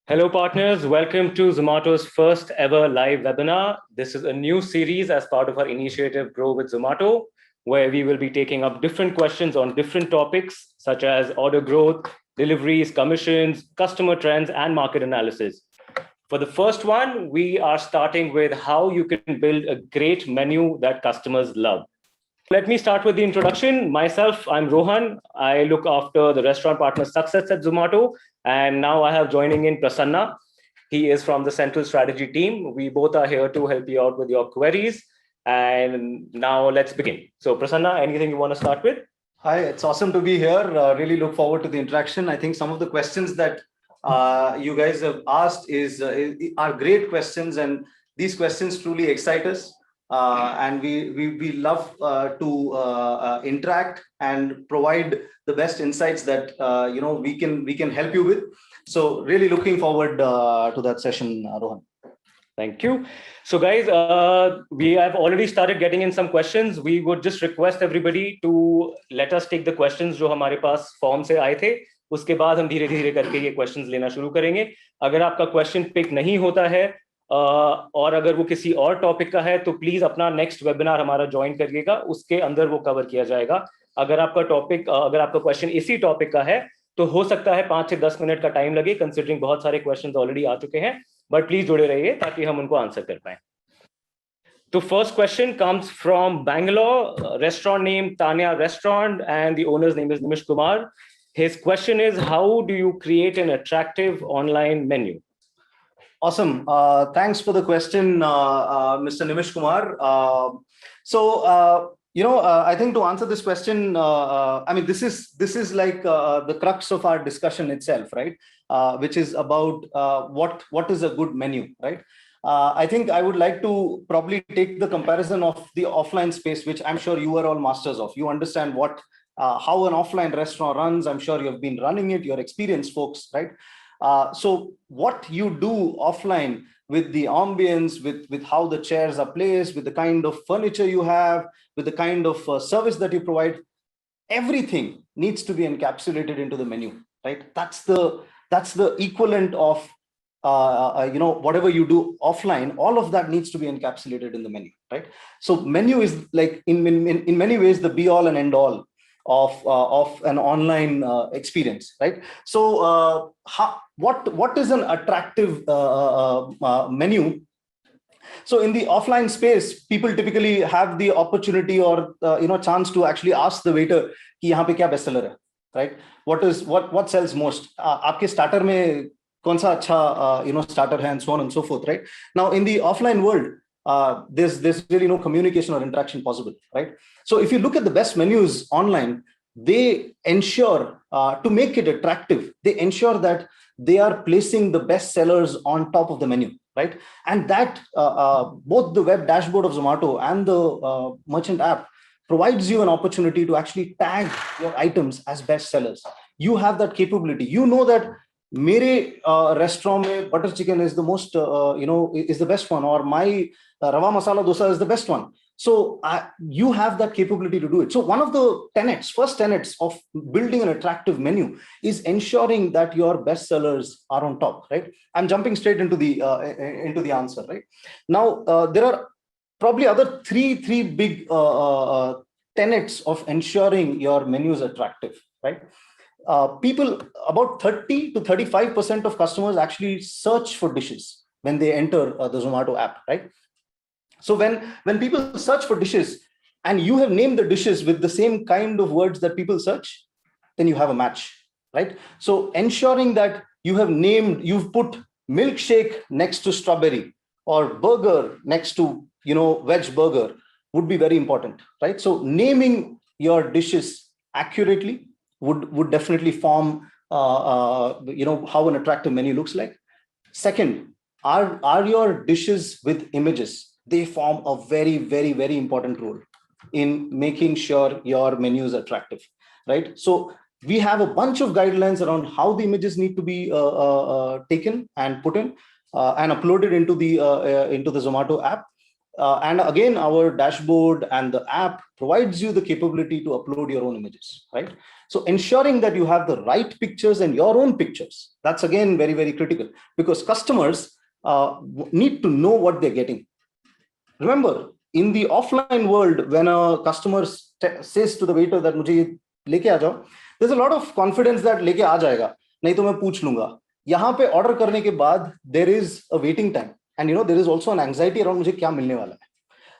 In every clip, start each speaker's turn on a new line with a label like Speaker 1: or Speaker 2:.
Speaker 1: Hello, partners. Welcome to Zomato's first ever live webinar. This is a new series as part of our initiative Grow with Zomato, where we will be taking up different questions on different topics such as order growth, deliveries, commissions, customer trends, and market analysis. For the first one, we are starting with how you can build a great menu that customers love. Let me start with the introduction. Myself, I'm Rohan. I look after the restaurant partner success at Zomato. And now I have joining in Prasanna. He is from the central strategy team. We both are here to help you out with your queries. And now let's begin. So Prasanna, anything you want to start with?
Speaker 2: Hi, it's awesome to be here. Really look forward to the interaction. I think some of the questions that you guys have asked are great questions, and these questions truly excite us. And we love to interact and provide the best insights that we can help you with. So really looking forward to that session, Rohan.
Speaker 1: Thank you. So guys, we have already started getting in some questions. We would just request everybody to let us take the questions जो हमारे पास form से आए थे. उसके बाद हम धीरे धीरे करके ये क्वेश्चंस लेना शुरू करेंगे. अगर आपका क्वेश्चन पिक नहीं होता है और अगर वो किसी और टॉपिक का है तो प्लीज अपना नेक्स्ट वेबिनार हमारा ज्वाइन करिएगा, उसके अंदर वो कवर किया जाएगा. अगर आपका क्वेश्चन इसी टॉपिक का है तो हो सकता है 5 से 10 मिनट का टाइम लगे, कंसिडरिंग बहुत सारे क्वेश्चंस ऑलरेडी आ चुके हैं, बट प्लीज जुड़े रहिए ताकि हम उनको आंसर कर पाए. तो first question comes from Bangalore, restaurant name Tanya restaurant and the owners name is Nimish Kumar. His question is, how do you create an attractive online menu?
Speaker 2: Awesome. Thanks for the question, Mr. Nimish Kumar. I think to answer this question, this is like the crux of our discussion itself, right? Which is about what is a good menu, right? I think I would like to probably take the comparison of the offline space, which I'm sure you are all masters of. You understand how an offline restaurant runs. I'm sure you've been running it. You're experienced folks, right? So what you do offline with the ambience, with how the chairs are placed, with the kind of furniture you have, with the kind of service that you provide, everything needs to be encapsulated into the menu, right? That's the equivalent of whatever you do offline. All of that needs to be encapsulated in the menu, right? So menu is like in many ways the be all and end all of an online experience, right? So what is an attractive menu? So in the offline space, people typically have the opportunity or chance to actually ask the waiter कि यहाँ पे क्या bestseller है, right? What sells most? आपके starter में कौन सा अच्छा starter है, and so on and so forth, right? Now in the offline world, there's really no communication or interaction possible, right? So if you look at the best menus online, they ensure to make it attractive, they ensure that they are placing the best sellers on top of the menu, right? And that both the web dashboard of Zomato and the merchant app provides you an opportunity to actually tag your items as best sellers. You have that capability. You know that मेरे restaurant में butter chicken is the most is the best one, or my rava masala dosa is the best one. So you have that capability to do it. So one of the first tenets of building an attractive menu is ensuring that your best sellers are on top, right? I'm jumping straight into the answer, right? Now there are probably other three big tenets of ensuring your menu is attractive, right? People, about 30 to 35% of customers actually search for dishes when they enter the Zomato app, right? So when people search for dishes and you have named the dishes with the same kind of words that people search, then you have a match, right? So ensuring that you've put milkshake next to strawberry or burger next to veg burger would be very important, right? So naming your dishes accurately would definitely form how an attractive menu looks like. Second, are your dishes with images? They form a very, very, very important role in making sure your menu is attractive, right? So we have a bunch of guidelines around how the images need to be taken and put in and uploaded into the Zomato app. And again, our dashboard and the app provides you the capability to upload your own images, right? So ensuring that you have the right pictures and your own pictures, that's again very, very critical, because customers need to know what they're getting. Remember, in the offline world, when a customer says to the waiter that मुझे लेके आ जाओ, there's a lot of confidence that लेके आ जाएगा, नहीं तो मैं पूछ लूंगा. यहाँ पे order करने के बाद there is a waiting time, and there is also an anxiety around मुझे क्या मिलने वाला है,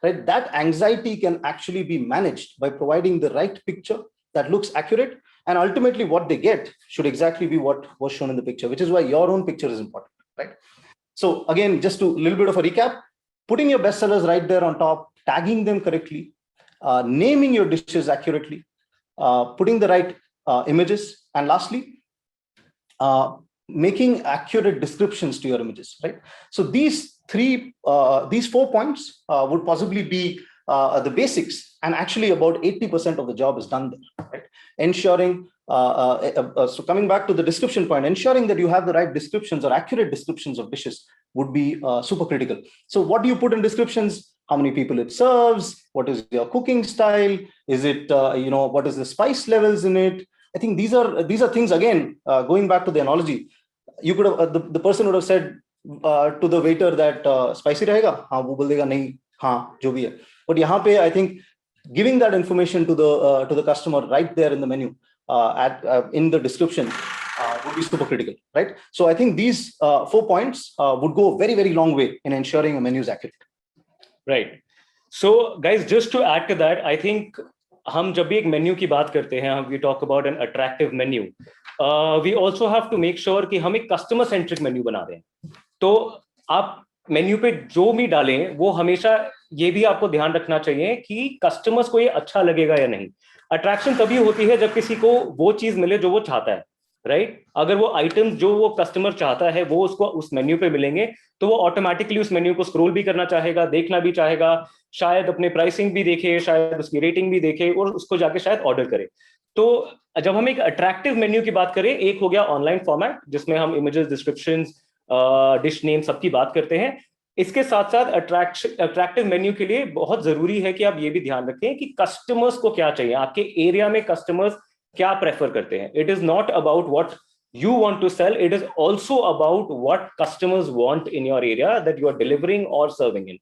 Speaker 2: right? That anxiety can actually be managed by providing the right picture that looks accurate, and ultimately what they get should exactly be what was shown in the picture, which is why your own picture is important, right? So again, just to a little bit of a recap, putting your bestsellers right there on top, tagging them correctly, naming your dishes accurately, putting the right images, and lastly, making accurate descriptions to your images, right? So these 4 points would possibly be the basics, and actually about 80% of the job is done there, right? Ensuring, so coming back to the description point, ensuring that you have the right descriptions or accurate descriptions of dishes would be super critical. So what do you put in descriptions? How many people it serves? What is your cooking style? Is it, what is the spice levels in it? I think these are things, again, going back to the analogy, you could have, the person would have said to the waiter that spicy rahega? हाँ, वो बोल देगा नहीं, हाँ, जो भी है. But यहाँ पे, I think, giving that information to the customer right there in the menu, in the description, would be super critical, right? So I think these 4 points would go a very, very long way in ensuring a menu is accurate.
Speaker 1: Right. So guys, just to add to that, I think हम जब भी एक menu की बात करते हैं, we talk about an attractive menu. We also have to make sure कि हम एक customer centric menu बना रहे हैं. तो आप मेन्यू पे जो भी डालें, वो हमेशा ये भी आपको ध्यान रखना चाहिए कि कस्टमर्स को ये अच्छा लगेगा या नहीं. अट्रैक्शन तभी होती है जब किसी को वो चीज मिले जो वो चाहता है, राइट? अगर वो आइटम्स जो वो कस्टमर चाहता है वो उसको उस मेन्यू पे मिलेंगे, तो वो ऑटोमेटिकली उस मेन्यू को स्क्रॉल भी करना चाहेगा, देखना भी चाहेगा, शायद अपने प्राइसिंग भी देखे, शायद उसकी रेटिंग भी देखे और उसको जाके शायद ऑर्डर करे. तो जब हम एक अट्रैक्टिव मेन्यू की बात करें, एक हो गया ऑनलाइन फॉर्मेट जिसमें हम इमेजेस, डिस्क्रिप्शंस, डिश नेम सबकी बात करते हैं. इसके साथ साथ अट्रैक्टिव मेन्यू के लिए बहुत जरूरी है कि आप ये भी ध्यान रखें कि कस्टमर्स को क्या चाहिए, आपके एरिया में कस्टमर्स क्या प्रेफर करते हैं. It is not about what you want to sell, it is also about what customers want in your area that you are delivering or serving in.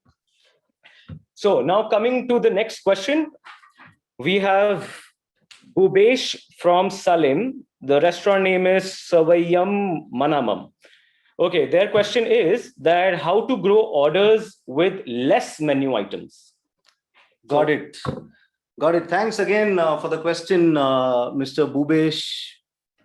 Speaker 1: So now coming to the next question, we have Bhubesh from Salim. The restaurant name is Savayam Manamam. Okay, their question is that how to grow orders with less menu items.
Speaker 2: Got it. Thanks again for the question, Mr. Bhubesh.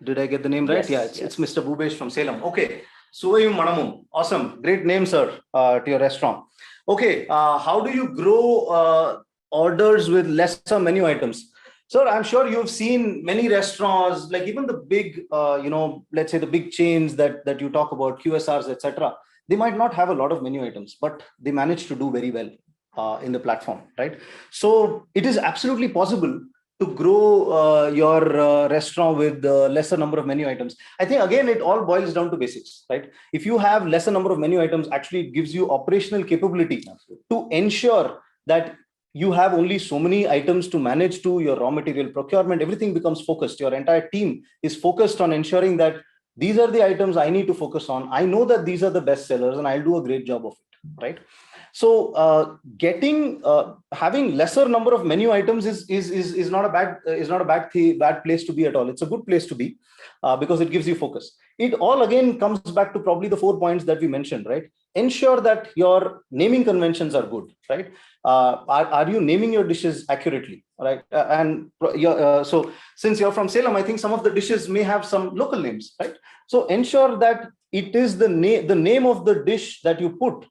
Speaker 2: Did I get the name right?
Speaker 1: Yes,
Speaker 2: Yeah, it's Mr. Bhubesh from Salem. Okay, Savayam Manamam. Awesome. Great name, sir, to your restaurant. Okay, how do you grow orders with lesser menu items? Sir, I'm sure you've seen many restaurants, like even the big, let's say the big chains that you talk about, QSRs, etc. They might not have a lot of menu items, but they manage to do very well in the platform, right? So it is absolutely possible to grow your restaurant with lesser number of menu items. I think, again, it all boils down to basics, right? If you have lesser number of menu items, actually it gives you operational capability to ensure that you have only so many items to manage to your raw material procurement. Everything becomes focused. Your entire team is focused on ensuring that these are the items I need to focus on. I know that these are the best sellers and I'll do a great job of it, right? So having lesser number of menu items is not a bad place to be at all. It's a good place to be because it gives you focus. It all again comes back to probably the 4 points that we mentioned, right? Ensure that your naming conventions are good, right? Are you naming your dishes accurately, right? So since you're from Salem, I think some of the dishes may have some local names, right? So ensure that it is the name of the dish that you put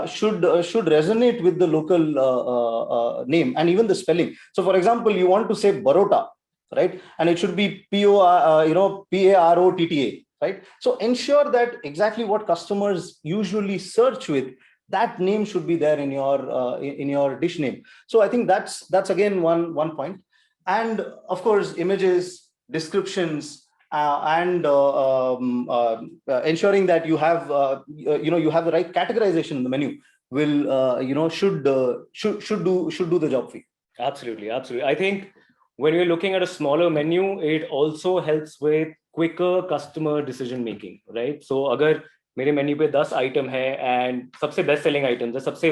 Speaker 2: should resonate with the local name and even the spelling. So, for example, you want to say Barota, right? And it should be Parotta, right? So ensure that exactly what customers usually search with, that name should be there in your dish name. So I think that's again one point. And of course, images, descriptions, and ensuring that you have you have the right categorization in the menu. will should do the job for you.
Speaker 1: Absolutely. I think when you're looking at a smaller menu, it also helps with quicker customer decision making, right? So अगर मेरे menu पे 10 item है and सबसे best selling items है, सबसे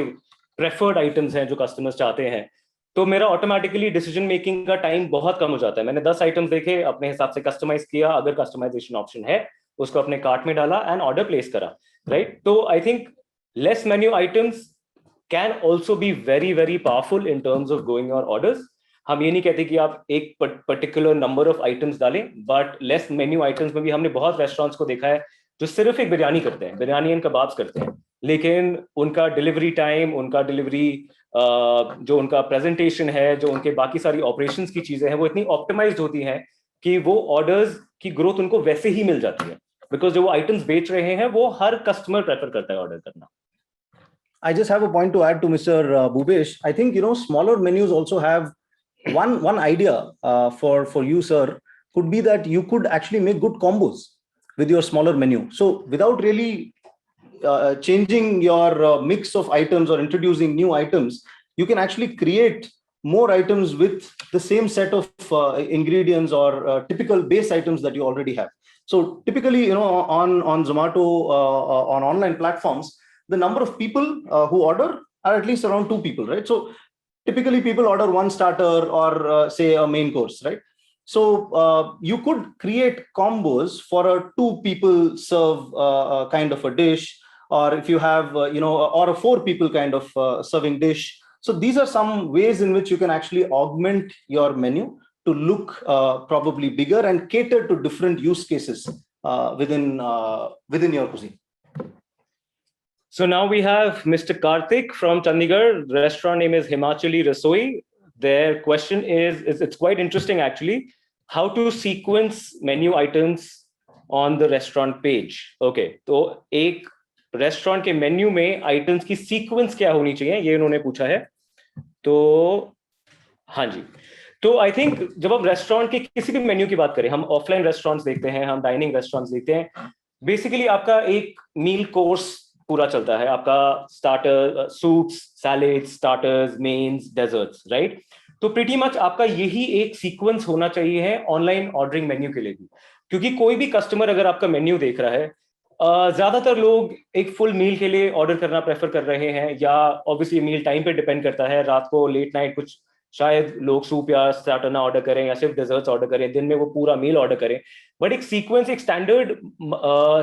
Speaker 1: preferred items हैं जो customers चाहते हैं, तो मेरा ऑटोमेटिकली डिसीजन मेकिंग का टाइम बहुत कम हो जाता है. मैंने 10 आइटम्स देखे, अपने हिसाब से कस्टमाइज किया, अगर कस्टमाइजेशन ऑप्शन है उसको अपने कार्ट में डाला एंड ऑर्डर प्लेस करा, राइट? तो I think less menu items can also be very very powerful in terms of growing your orders. हम ये नहीं कहते कि आप एक पर्टिकुलर नंबर ऑफ आइटम्स डालें, बट लेस मेन्यू आइटम्स में भी हमने बहुत रेस्टोरेंट्स को देखा है जो सिर्फ एक बिरयानी करते हैं, बिरयानी एंड कबाब्स करते हैं, लेकिन उनका डिलीवरी टाइम, उनका डिलीवरी जो उनका प्रेजेंटेशन है, जो उनके बाकी सारी ऑपरेशंस की चीजें हैं, वो इतनी ऑप्टिमाइज्ड होती हैं कि वो ऑर्डर्स की ग्रोथ उनको वैसे ही मिल जाती है, बिकॉज जो वो आइटम्स बेच रहे हैं वो हर कस्टमर प्रेफर करता है ऑर्डर करना.
Speaker 2: I just have a point to add to Mr. Bhupesh. I think, smaller menus also have one idea for you, sir, could be that you could actually make good combos with your smaller menu. So without really changing your mix of items or introducing new items, you can actually create more items with the same set of ingredients or typical base items that you already have. So typically, on Zomato, on online platforms, the number of people who order are at least around 2 people, right? So typically people order one starter or say a main course, right? So you could create combos for a 2 people serve kind of a dish, or if you have or a 4 people kind of serving dish. So these are some ways in which you can actually augment your menu to look probably bigger and cater to different use cases within your cuisine.
Speaker 1: So now we have Mr. Karthik from Chandigarh. The restaurant name is Himachali Rasoi. Their question is it's quite interesting actually, how to sequence menu items on the restaurant page. Okay, तो एक restaurant के menu में items की sequence क्या होनी चाहिए, ये उन्होंने पूछा है. तो हाँ जी, तो आई थिंक जब हम रेस्टोरेंट के किसी भी मेन्यू की बात करें, हम ऑफलाइन रेस्टोरेंट्स देखते हैं, हम डाइनिंग रेस्टोरेंट्स देखते हैं, बेसिकली आपका एक मील कोर्स पूरा चलता है, आपका starter, soups, salads, starters, mains, desserts, right? तो प्रीटी मच आपका यही एक सीक्वेंस होना चाहिए है ऑनलाइन ऑर्डरिंग मेन्यू के लिए भी, क्योंकि कोई भी कस्टमर अगर आपका मेन्यू देख रहा है, ज्यादातर लोग एक फुल मील के लिए ऑर्डर करना प्रेफर कर रहे हैं, या ऑब्वियसली मील टाइम पे डिपेंड करता है, रात को लेट नाइट कुछ शायद लोग सूप या स्टार्टर ना ऑर्डर करें या सिर्फ डेजर्ट्स ऑर्डर करें, दिन में वो पूरा मील ऑर्डर करें. बट एक सीक्वेंस, एक स्टैंडर्ड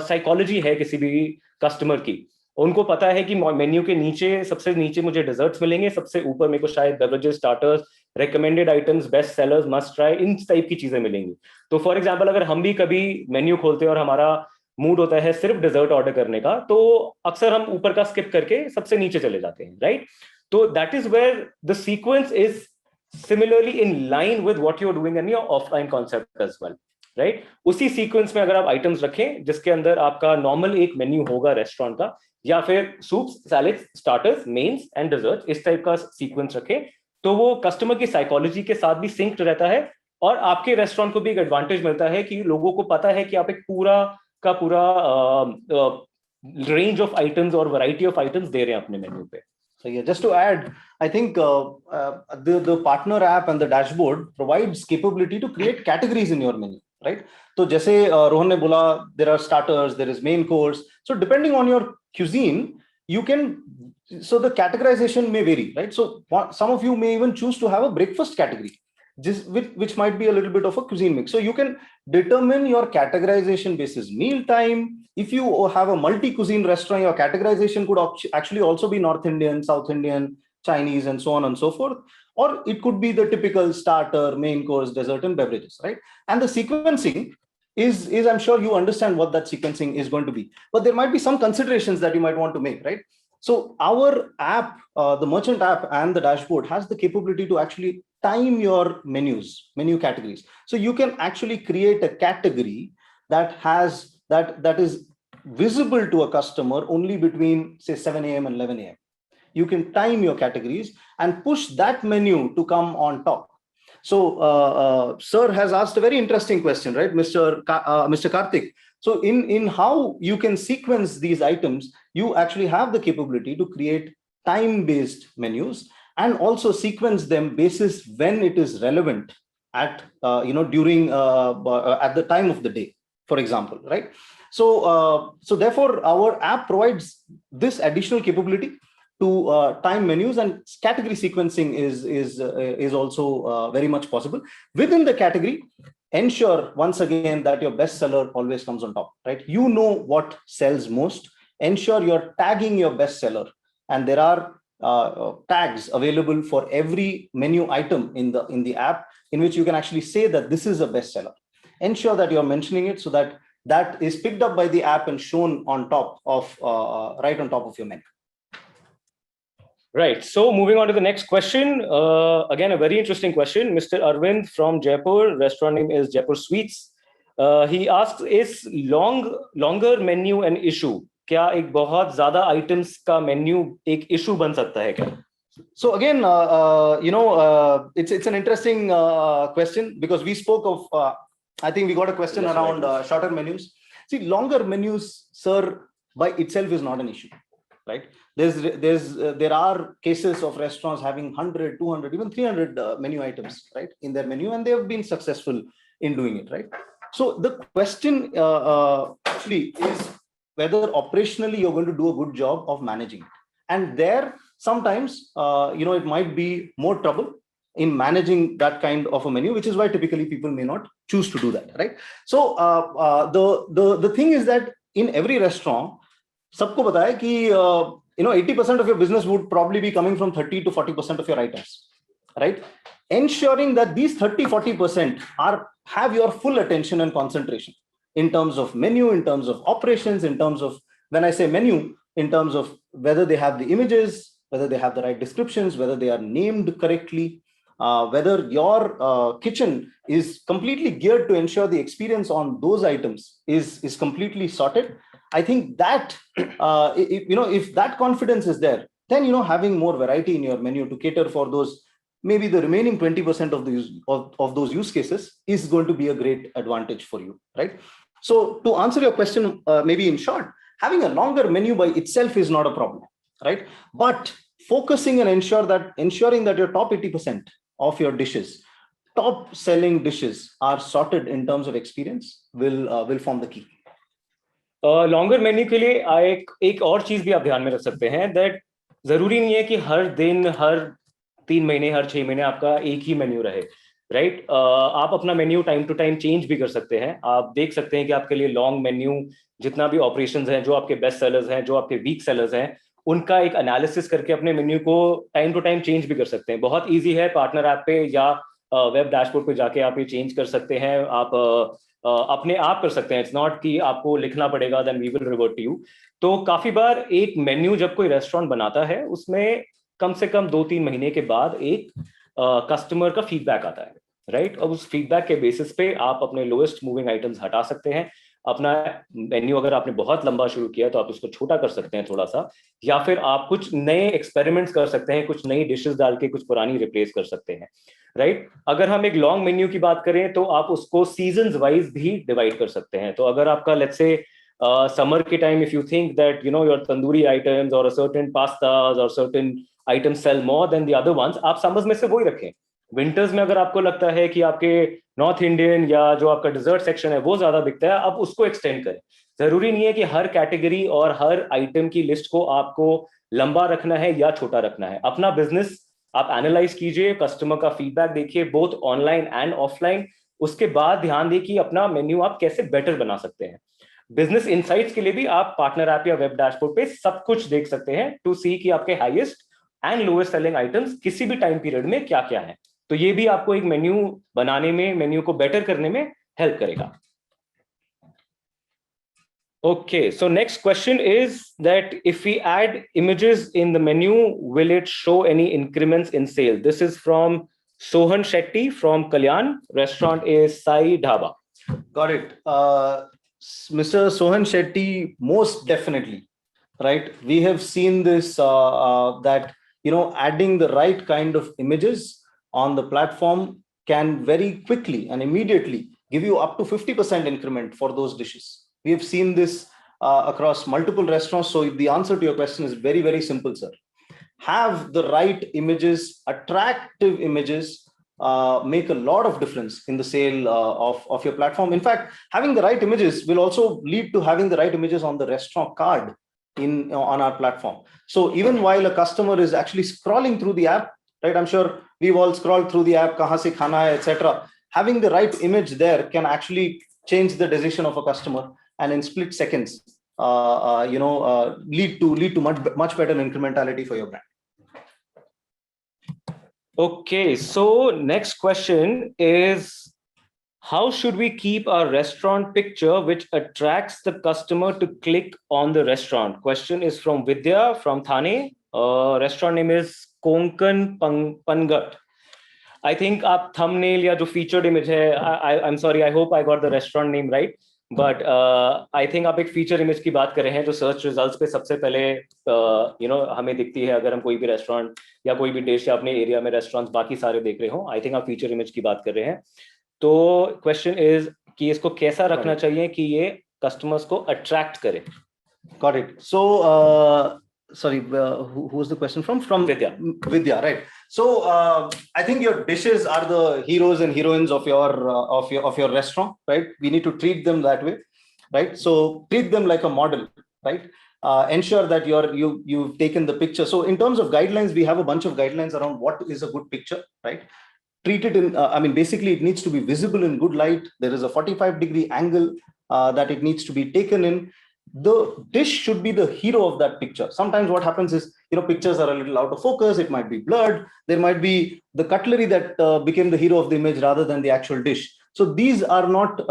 Speaker 1: साइकोलॉजी है किसी भी कस्टमर की. उनको पता है कि मेन्यू के नीचे, सबसे नीचे मुझे डेजर्ट्स मिलेंगे, सबसे ऊपर मेरे को शायद beverages, starters, recommended items, best sellers, must try, इन टाइप की चीजें मिलेंगी. तो फॉर एग्जांपल अगर हम भी कभी मेन्यू खोलते हैं और हमारा मूड होता है सिर्फ डेजर्ट ऑर्डर करने का, तो अक्सर हम ऊपर का स्किप करके सबसे नीचे चले जाते हैं, राइट? तो that is where the sequence is similarly in line with what you are doing in your offline concept as well, right? उसी सीक्वेंस में अगर आप आइटम्स रखें जिसके अंदर आपका नॉर्मल एक मेन्यू होगा रेस्टोरेंट का, या फिर soups, salads, starters, mains and desserts, इस टाइप का सीक्वेंस रखें, तो वो कस्टमर की साइकोलॉजी के साथ भी सिंक्ड रहता है, और आपके रेस्टोरेंट को भी एक एडवांटेज मिलता है कि लोगों को पता है कि आप एक पूरा का पूरा रेंज ऑफ आइटम्स और वैरायटी ऑफ आइटम्स दे रहे हैं अपने मेन्यू पे.
Speaker 2: So yeah, just to add, I think the partner app and the dashboard provides capability to create categories in your menu, right? So जैसे रोहन ने बोला, there are starters, there is main course. So depending on your cuisine, you can, so the categorization may vary, right? So some of you may even choose to have a breakfast category, just which might be a little bit of a cuisine mix. So you can determine your categorization basis meal time. If you have a multi-cuisine restaurant, your categorization could actually also be North Indian, South Indian, Chinese, and so on and so forth. Or it could be the typical starter, main course, dessert, and beverages, right? And the sequencing is I'm sure you understand what that sequencing is going to be. But there might be some considerations that you might want to make, right? So our app, the merchant app and the dashboard has the capability to actually time your menu categories. So you can actually create a category that has that is visible to a customer only between say 7 a.m. and 11 a.m. You can time your categories and push that menu to come on top. So sir has asked a very interesting question, right, Mr. Karthik. So in how you can sequence these items, you actually have the capability to create time-based menus, and also sequence them basis when it is relevant at during at the time of the day, for example, right? So therefore our app provides this additional capability to time menus, and category sequencing is also very much possible within the category. Ensure once again that your bestseller always comes on top, right? You know what sells most. Ensure you're tagging your bestseller, and there are tags available for every menu item in the app, in which you can actually say that this is a bestseller. Ensure that you're mentioning it so that that is picked up by the app and shown on top of right on top of your menu.
Speaker 1: Right. So moving on to the next question. Again, a very interesting question. Mr. Arvind from Jaipur, restaurant name is Jaipur Sweets. He asks, is longer menu an issue? क्या एक बहुत ज्यादा items का menu एक issue बन सकता है क्या?
Speaker 2: So again, it's an interesting question, because we spoke of, I think we got a question around shorter menus. See, longer menus, sir, by itself is not an issue, right? There are cases of restaurants having 100, 200, even 300 menu items, right, in their menu, and they have been successful in doing it, right? So the question actually is whether operationally you're going to do a good job of managing it. And there, sometimes, it might be more trouble in managing that kind of a menu, which is why typically people may not choose to do that, right? So the thing is that in every restaurant, sabko pata hai ki 80% of your business would probably be coming from 30 to 40% of your items, right? Ensuring that these 30-40% have your full attention and concentration in terms of menu, in terms of operations, in terms of, when I say menu, in terms of whether they have the images, whether they have the right descriptions, whether they are named correctly, whether your kitchen is completely geared to ensure the experience on those items is completely sorted. I think that, if that confidence is there, then, having more variety in your menu to cater for those, maybe the remaining 20% of those use cases is going to be a great advantage for you, right? So to answer your question, maybe in short, having a longer menu by itself is not a problem, right? But focusing and ensuring that your top 80% of your dishes, top selling dishes, are sorted in terms of experience will form the key.
Speaker 1: Longer menu के लिए एक और चीज भी आप ध्यान में रख सकते हैं, दैट जरूरी नहीं है कि हर दिन, हर 3 महीने, हर 6 महीने आपका एक ही मेन्यू रहे, राइट? आप अपना menu time to time change भी कर सकते हैं. आप देख सकते हैं कि आपके लिए लॉन्ग मेन्यू, जितना भी ऑपरेशंस हैं, जो आपके बेस्ट सेलर्स हैं, जो आपके वीक सेलर्स हैं, उनका एक एनालिसिस करके अपने मेन्यू को टाइम टू टाइम चेंज भी कर सकते हैं. बहुत ईजी है, पार्टनर ऐप पे या वेब डैशबोर्ड पे जाके आप ये चेंज कर सकते हैं. आप अपने आप कर सकते हैं. इट्स नॉट कि आपको लिखना पड़ेगा, then we will revert to you. तो काफी बार एक मेन्यू जब कोई रेस्टोरेंट बनाता है, उसमें कम से कम 2-3 महीने के बाद एक कस्टमर का फीडबैक आता है, राइट? अब उस फीडबैक के बेसिस पे आप अपने लोएस्ट मूविंग आइटम्स हटा सकते हैं. अपना मेन्यू अगर आपने बहुत लंबा शुरू किया तो आप उसको छोटा कर सकते हैं थोड़ा सा, या फिर आप कुछ नए एक्सपेरिमेंट्स कर सकते हैं, कुछ नई डिशेस डाल के कुछ पुरानी रिप्लेस कर सकते हैं, राइट? अगर हम एक लॉन्ग मेन्यू की बात करें तो आप उसको सीजन्स वाइज भी डिवाइड कर सकते हैं. तो अगर आपका लेट्स से समर के time, if you think that your tandoori items और सर्टेन पास्तास और certain items sell more than the other ones, आप समर्स में से वही रखें. विंटर्स में अगर आपको लगता है कि आपके नॉर्थ इंडियन या जो आपका डिजर्ट सेक्शन है वो ज्यादा बिकता है, आप उसको एक्सटेंड करें. जरूरी नहीं है कि हर कैटेगरी और हर आइटम की लिस्ट को आपको लंबा रखना है या छोटा रखना है. अपना बिजनेस आप एनालाइज कीजिए, कस्टमर का फीडबैक देखिए, बोथ ऑनलाइन एंड ऑफलाइन. उसके बाद ध्यान दें कि अपना मेन्यू आप कैसे बेटर बना सकते हैं. बिजनेस इनसाइट्स के लिए भी आप पार्टनर ऐप या वेब डैशबोर्ड पे सब कुछ देख सकते हैं टू सी कि आपके highest and lowest selling items किसी भी टाइम पीरियड में क्या क्या है. तो ये भी आपको एक मेन्यू बनाने में, मेन्यू को बेटर करने में हेल्प करेगा. Okay, so next question is that if we add images in the menu, will it show any increments in sale? This is from Sohan Shetty from Kalyan. Restaurant is Sai Dhaba.
Speaker 2: Got it. Mr. Sohan Shetty, most definitely, right? We have seen this, that, adding the right kind of images on the platform can very quickly and immediately give you up to 50% increment for those dishes. We have seen this across multiple restaurants. So the answer to your question is very, very simple, sir. have the right images, attractive images, make a lot of difference in the sale of your platform. In fact, having the right images will also lead to having the right images on the restaurant card on our platform. So even while a customer is actually scrolling through the app, right? I'm sure we've all scrolled through the app, kahan se khana hai, etc. Having the right image there can actually change the decision of a customer, and in split seconds, lead to much better incrementality for your brand.
Speaker 1: Okay, so next question is, how should we keep our restaurant picture which attracts the customer to click on the restaurant? Question is from Vidya from Thane. Restaurant name is Konkan Pangat. I think आप thumbnail या जो featured image है, I'm sorry, I hope I got the restaurant name right, but I think आप एक feature image की बात कर रहे हैं जो search results पे सबसे पहले हमें दिखती है अगर हम कोई भी restaurant या कोई भी dish या अपने area में restaurants बाकी सारे देख रहे हो. I think आप feature image की बात कर रहे हैं. तो question is कि इसको कैसा रखना चाहिए कि ये customers को attract करे.
Speaker 2: Got it. So sorry, who was the question from? From
Speaker 1: Vidya.
Speaker 2: Vidya, right? So I think your dishes are the heroes and heroines of your restaurant, right? We need to treat them that way, right? So treat them like a model, right? Ensure that you've taken the picture. So in terms of guidelines, we have a bunch of guidelines around what is a good picture, right? Treat it in, basically it needs to be visible in good light. There is a 45-degree angle that it needs to be taken in. The dish should be the hero of that picture. Sometimes what happens is, pictures are a little out of focus. It might be blurred. There might be the cutlery that became the hero of the image rather than the actual dish. So these are not,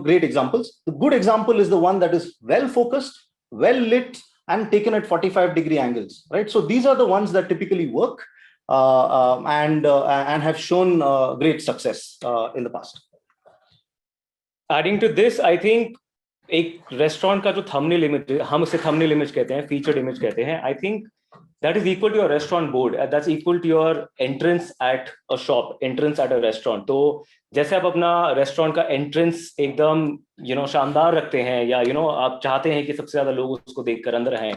Speaker 2: great examples. The good example is the one that is well focused, well lit, and taken at 45-degree angles, right? So these are the ones that typically work and have shown great success in the past.
Speaker 1: Adding to this, I think एक restaurant का जो thumbnail image है, हम उसे thumbnail image कहते हैं, featured image कहते हैं. I think that is equal to your restaurant board, that's equal to your entrance at a shop, entrance at a restaurant. तो जैसे आप अपना रेस्टोरेंट का एंट्रेंस एकदम शानदार रखते हैं या आप चाहते हैं कि सबसे ज्यादा लोग उसको देखकर अंदर आएं,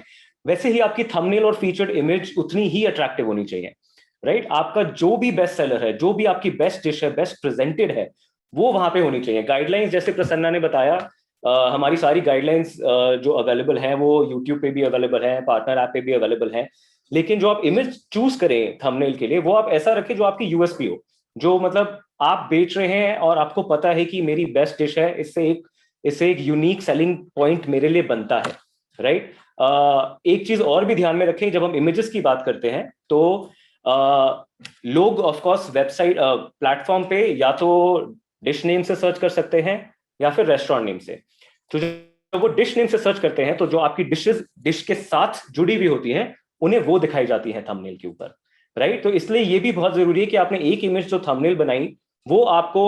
Speaker 1: वैसे ही आपकी थंबनेल और फीचर्ड इमेज उतनी ही अट्रैक्टिव होनी चाहिए, राइट? आपका जो भी बेस्ट सेलर है, जो भी आपकी बेस्ट डिश है, बेस्ट प्रेजेंटेड है, वो वहां पे होनी चाहिए. गाइडलाइंस जैसे प्रसन्ना ने बताया, हमारी सारी गाइडलाइंस जो अवेलेबल हैं वो यूट्यूब पे भी अवेलेबल है, पार्टनर ऐप पे भी अवेलेबल है. लेकिन जो आप इमेज चूज करें थंबनेल के लिए, वो आप ऐसा रखें जो आपकी यूएसपी हो, जो मतलब आप बेच रहे हैं और आपको पता है कि मेरी बेस्ट डिश है, इससे एक यूनिक सेलिंग पॉइंट मेरे लिए बनता है, राइट? एक चीज और भी ध्यान में रखें, जब हम इमेजेस की बात करते हैं तो लोग ऑफकोर्स वेबसाइट प्लेटफॉर्म पे या तो डिश नेम से सर्च कर सकते हैं या फिर रेस्टोरेंट नेम से. तो जब वो डिश नेम से सर्च करते हैं तो जो आपकी डिश के साथ जुड़ी हुई होती हैं, उन्हें वो दिखाई जाती है थंबनेल के ऊपर, राइट? तो इसलिए ये भी बहुत जरूरी है कि आपने एक इमेज जो थंबनेल बनाई वो आपको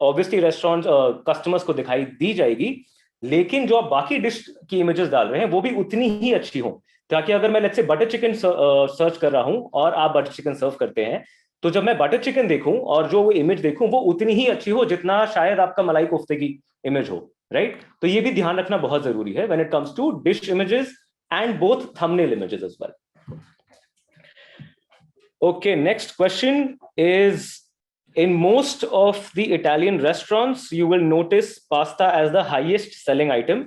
Speaker 1: ऑब्वियसली रेस्टोरेंट कस्टमर्स को दिखाई दी जाएगी, लेकिन जो आप बाकी डिश की इमेजेस डाल रहे हैं वो भी उतनी ही अच्छी हो, ताकि अगर मैं let's say butter chicken search कर रहा हूं और आप बटर चिकन सर्व करते हैं, तो जब मैं बटर चिकन देखूं और जो इमेज देखूं वो उतनी ही अच्छी हो जितना शायद आपका मलाई कोफ्ते की इमेज हो, राइट? तो ये भी ध्यान रखना बहुत जरूरी है when it comes to dish images and both thumbnail images as well. Okay, next question is, in most of the Italian restaurants you will notice pasta as the highest selling item.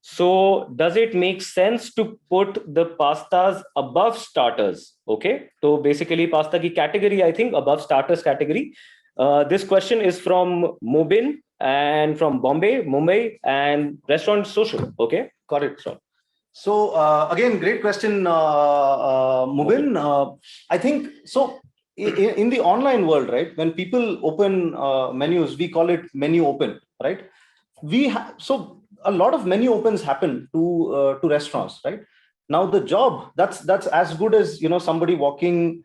Speaker 1: So does it make sense to put the pastas above starters? Okay, so basically pasta ki category, I think above starters category. This question is from Mobin and from Mumbai and Restaurant Social. Okay,
Speaker 2: got it. So again, great question, Mubin. I think so. In the online world, right? When people open menus, we call it menu open, right? So a lot of menu opens happen to restaurants, right? Now the job that's as good as somebody walking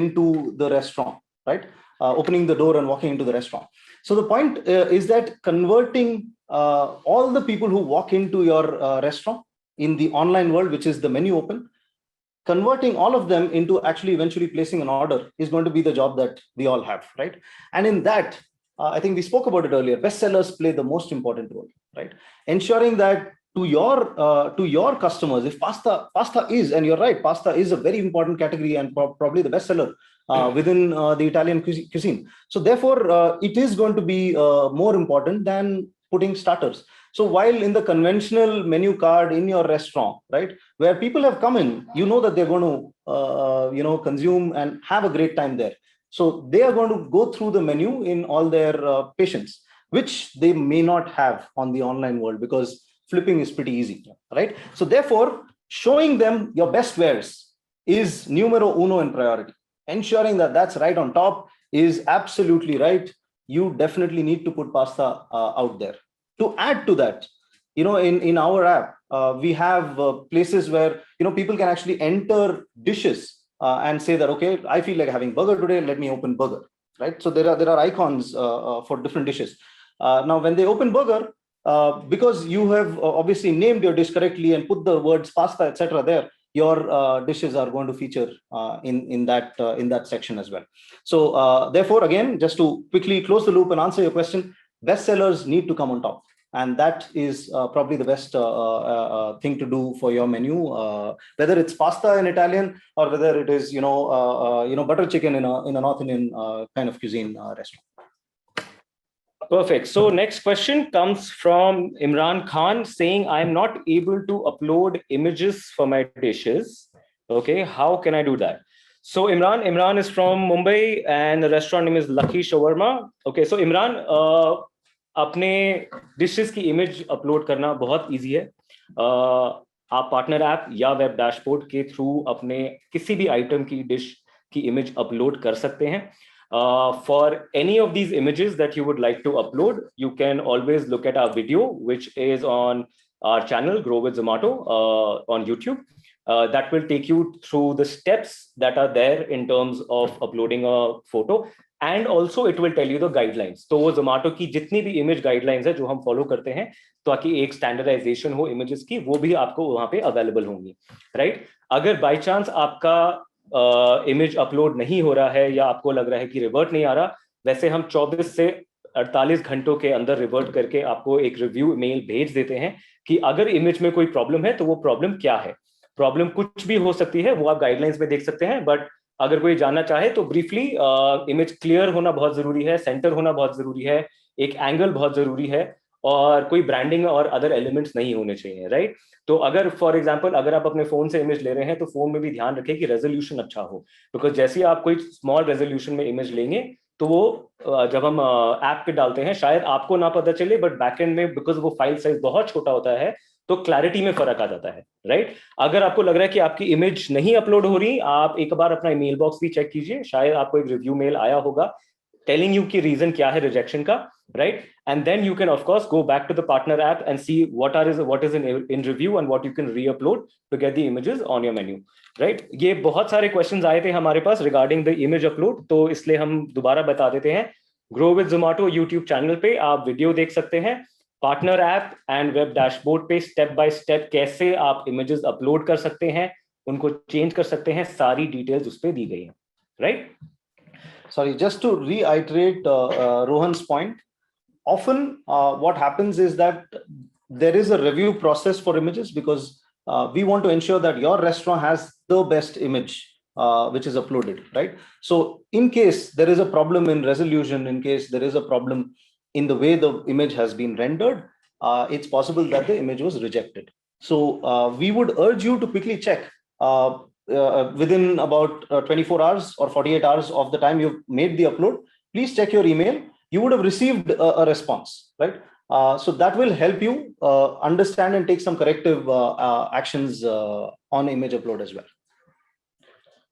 Speaker 2: into the restaurant, right? Opening the door and walking into the restaurant. So the point is that converting all the people who walk into your restaurant in the online world, which is the menu open, converting all of them into actually eventually placing an order is going to be the job that we all have, right? And in that, I think we spoke about it earlier, bestsellers play the most important role, right? Ensuring that to your customers, if pasta is, and you're right, pasta is a very important category and probably the bestseller within the Italian cuisine. So therefore, it is going to be more important than putting starters. So while in the conventional menu card in your restaurant, right, where people have come in, you know that they're going to consume and have a great time there. So they are going to go through the menu in all their patience, which they may not have on the online world, because flipping is pretty easy, right? So therefore, showing them your best wares is numero uno in priority. Ensuring that that's right on top is absolutely right. You definitely need to put pasta out there. To add to that, in our app, we have places where people can actually enter dishes and say that, okay, I feel like having burger today, let me open burger, right? So there are icons for different dishes. Now when they open burger, because you have obviously named your dish correctly and put the words pasta, etc. there, your dishes are going to feature in that section as well. So therefore, again, just to quickly close the loop and answer your question, bestsellers need to come on top, and that is probably the best thing to do for your menu, whether it's pasta in Italian or whether it is butter chicken in a North Indian kind of cuisine restaurant.
Speaker 1: Perfect. So next question comes from Imran Khan saying, I'm not able to upload images for my dishes. Okay, how can I do that? So Imran is from Mumbai and the restaurant name is Lucky Shawarma. Okay, so Imran, अपने dishes की image upload करना बहुत easy है. आप partner app या web dashboard के through अपने किसी भी item की dish की image upload कर सकते हैं. For any of these images that you would like to upload, you can always look at our video, which is on our channel, Grow with Zomato, on YouTube. That will take you through the steps that are there in terms of uploading a photo, and also it will tell you the guidelines. तो वो Zomato की जितनी भी image guidelines है जो हम follow करते हैं, ताकि एक standardization हो images की, वो भी आपको वहाँ पे available होंगी, right? अगर by chance आपका इमेज अपलोड नहीं हो रहा है या आपको लग रहा है कि रिवर्ट नहीं आ रहा, वैसे हम 24 से 48 घंटों के अंदर रिवर्ट करके आपको एक रिव्यू मेल भेज देते हैं कि अगर इमेज में कोई प्रॉब्लम है तो वो प्रॉब्लम क्या है. प्रॉब्लम कुछ भी हो सकती है, वो आप गाइडलाइंस में देख सकते हैं, बट अगर कोई जानना चाहे तो ब्रीफली इमेज क्लियर होना बहुत जरूरी है, सेंटर होना बहुत जरूरी है, एक एंगल बहुत जरूरी है, और कोई ब्रांडिंग और अदर एलिमेंट्स नहीं होने चाहिए, राइट? तो अगर फॉर एग्जांपल अगर आप अपने फोन से इमेज ले रहे हैं तो फोन में भी ध्यान रखें कि रेजोल्यूशन अच्छा हो, बिकॉज जैसे आप कोई स्मॉल रेजोल्यूशन में इमेज लेंगे तो वो जब हम ऐप पे डालते हैं शायद आपको ना पता चले, बट बैकएंड में बिकॉज वो फाइल साइज बहुत छोटा होता है तो क्लैरिटी में फर्क आ जाता है, राइट? अगर आपको लग रहा है कि आपकी इमेज नहीं अपलोड हो रही, आप एक बार अपना ईमेल बॉक्स भी चेक कीजिए, शायद आपको एक रिव्यू मेल आया होगा telling you कि रीजन क्या है रिजेक्शन का, right? And then you can of course go back to the partner app and see what is in review and what you can re-upload to get the images on your menu, right? ये बहुत सारे questions आए थे हमारे पास regarding the image upload, तो इसलिए हम दोबारा बता देते हैं. Grow with Zomato YouTube channel पे आप वीडियो देख सकते हैं, partner app and web dashboard पे स्टेप बाय स्टेप कैसे आप इमेजेस अपलोड कर सकते हैं, उनको चेंज कर सकते हैं, सारी डिटेल्स उस पे दी गई हैं, right?
Speaker 2: Sorry, just to reiterate Rohan's point, often what happens is that there is a review process for images, because we want to ensure that your restaurant has the best image which is uploaded, right? So in case there is a problem in resolution, in case there is a problem in the way the image has been rendered, it's possible that the image was rejected. So we would urge you to quickly check within about 24 hours or 48 hours of the time you've made the upload. Please check your email. You would have received a response, right? So that will help you understand and take some corrective actions on image upload as well.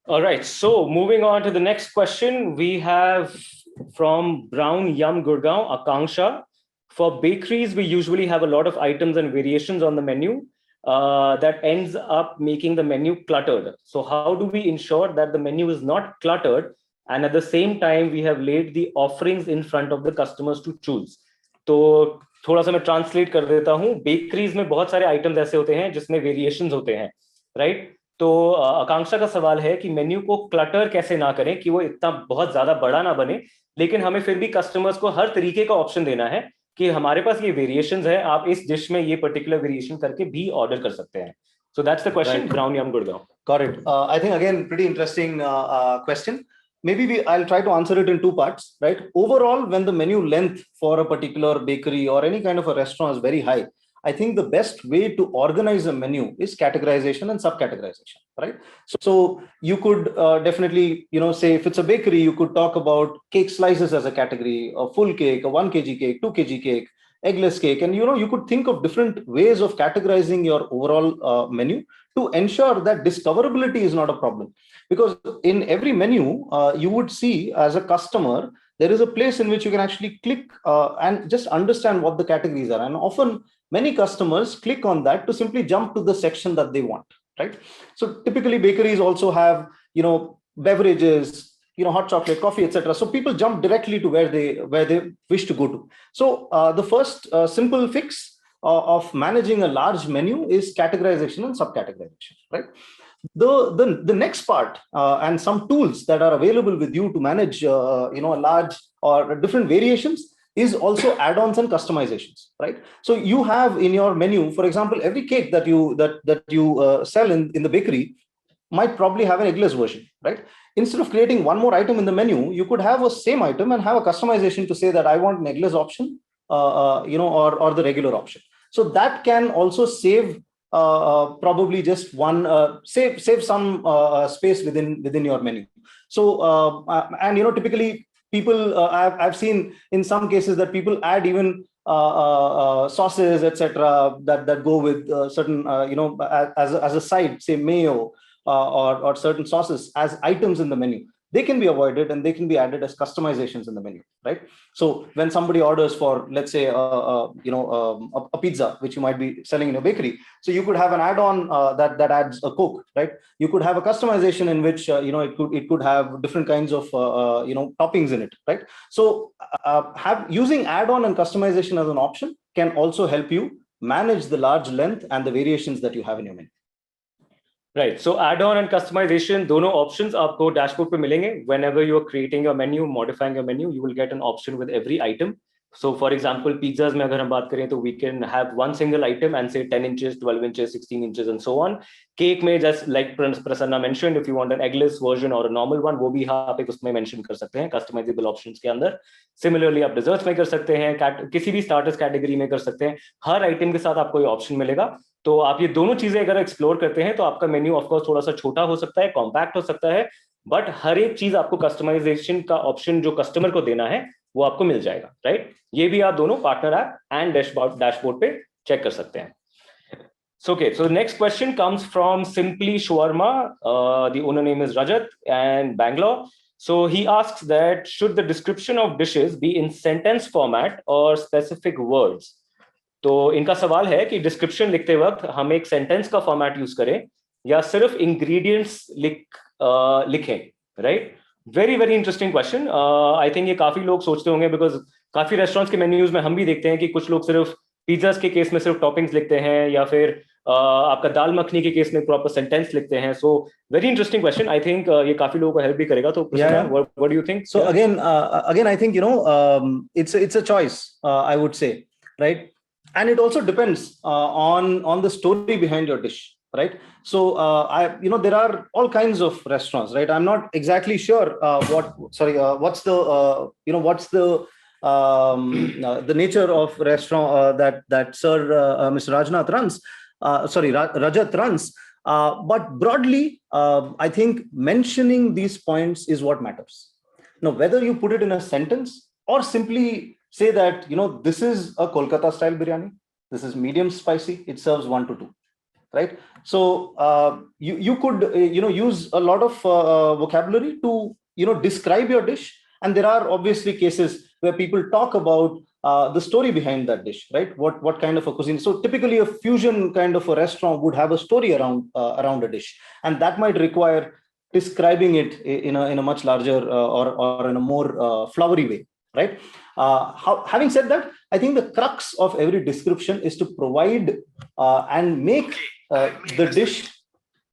Speaker 1: All right, so moving on to the next question, we have from Brown Yum Gurgaon, Akanksha. For bakeries, we usually have a lot of items and variations on the menu that ends up making the menu cluttered. So how do we ensure that the menu is not cluttered and at the same time we have laid the offerings in front of the customers to choose? तो थोड़ा सा मैं translate कर देता हूँ. Bakeries में बहुत सारे आइटम्स ऐसे होते हैं जिसमें वेरिएशंस होते हैं, राइट? तो आकांक्षा का सवाल है कि मेन्यू को क्लटर कैसे ना करें कि वो इतना बहुत ज्यादा बड़ा ना बने, लेकिन हमें फिर भी कस्टमर्स को हर तरीके का ऑप्शन देना है कि हमारे पास ये वेरिएशंस है, आप इस डिश में ये पर्टिकुलर वेरिएशन करके भी ऑर्डर कर सकते हैं. So that's the question.
Speaker 2: Right.
Speaker 1: Brown Yam Gurgaon.
Speaker 2: Got it. I think again, pretty interesting question. Maybe I'll try to answer it in two parts, right? Overall, when the menu length for a particular bakery or any kind of a restaurant is very high, I think the best way to organize a menu is categorization and subcategorization, right? So you could definitely, say if it's a bakery, you could talk about cake slices as a category, a full cake, a 1 kg cake, 2 kg cake, eggless cake, and you could think of different ways of categorizing your overall menu to ensure that discoverability is not a problem. Because in every menu, you would see as a customer, there is a place in which you can actually click and just understand what the categories are. And often many customers click on that to simply jump to the section that they want, right? So typically bakeries also have, beverages, hot chocolate, coffee, etc. So people jump directly to where they wish to go to. So the first simple fix of managing a large menu is categorization and subcategorization, right? The next part and some tools that are available with you to manage a large or different variations is also add-ons and customizations, right? So you have in your menu, for example, every cake that you sell in the bakery might probably have an eggless version, right? Instead of creating one more item in the menu, you could have a same item and have a customization to say that I want an eggless option, or the regular option. So that can also save probably just one save some space within your menu. So and typically people I've seen in some cases that people add even sauces, etc., that go with certain as a side, say mayo, or certain sauces as items in the menu. They can be avoided and they can be added as customizations in the menu, right? So when somebody orders for, let's say, a pizza which you might be selling in a bakery, so you could have an add-on that adds a Coke, right? You could have a customization in which it could have different kinds of toppings in it, right? So using add-on and customization as an option can also help you manage the large length and the variations that you have in your menu.
Speaker 1: Right. So add-on and customization, दोनों options आपको dashboard पे मिलेंगे. Whenever you are creating your menu, modifying your menu, you will get an option with every item. So for example, pizzas में अगर हम बात करें तो we can have one single item and say 10 inches, 12 inches, 16 inches and so on. Cake में just like Prasanna mentioned, if you want an eggless version or a normal one, वो भी आप एक उसमें mention कर सकते हैं customizable options के अंदर. Similarly, आप desserts में कर सकते हैं, किसी भी starters category में कर सकते हैं. हर item के साथ आपको ये option मिलेगा. तो आप ये दोनों चीजें अगर एक्सप्लोर करते हैं तो आपका मेन्यू ऑफ कोर्स थोड़ा सा छोटा हो सकता है, कॉम्पैक्ट हो सकता है, बट हर एक चीज आपको कस्टमाइजेशन का ऑप्शन जो कस्टमर को देना है वो आपको मिल जाएगा, राइट? ये भी आप दोनों पार्टनर ऐप एंड डैशबोर्ड पे चेक कर सकते हैं. Okay, so the next question comes from Simply Shawarma. The owner name is Rajat and Bangalore. So he asks that should the description of dishes be in sentence format or specific words? तो इनका सवाल है कि description लिखते वक्त हम एक sentence का फॉर्मेट यूज करें या सिर्फ इंग्रेडिएंट्स लिखें, right? Very very interesting question. I think ये काफी लोग सोचते होंगे बिकॉज काफी रेस्टोरेंट्स के मेन्यूज में हम भी देखते हैं कि कुछ लोग सिर्फ पिज्जास के केस में सिर्फ टॉपिंग्स लिखते हैं या फिर आपका दाल मखनी के केस में प्रॉपर सेंटेंस लिखते हैं. So very interesting question. I think ये काफी लोगों को हेल्प भी करेगा. तो what do you think?
Speaker 2: So again I think it's a choice, I would say, right? And it also depends on the story behind your dish, right? So there are all kinds of restaurants, right? I'm not exactly sure what's the nature of restaurant that Sir Mr. Rajnath runs, Rajat runs, but broadly I think mentioning these points is what matters. Now whether you put it in a sentence or simply say that this is a Kolkata style biryani, this is medium spicy, it serves 1 to 2, right? So you could use a lot of vocabulary to describe your dish, and there are obviously cases where people talk about the story behind that dish, right? What kind of a cuisine. So typically a fusion kind of a restaurant would have a story around a dish, and that might require describing it in a much larger or in a more flowery way, right? Having said that, I think the crux of every description is to provide and make the dish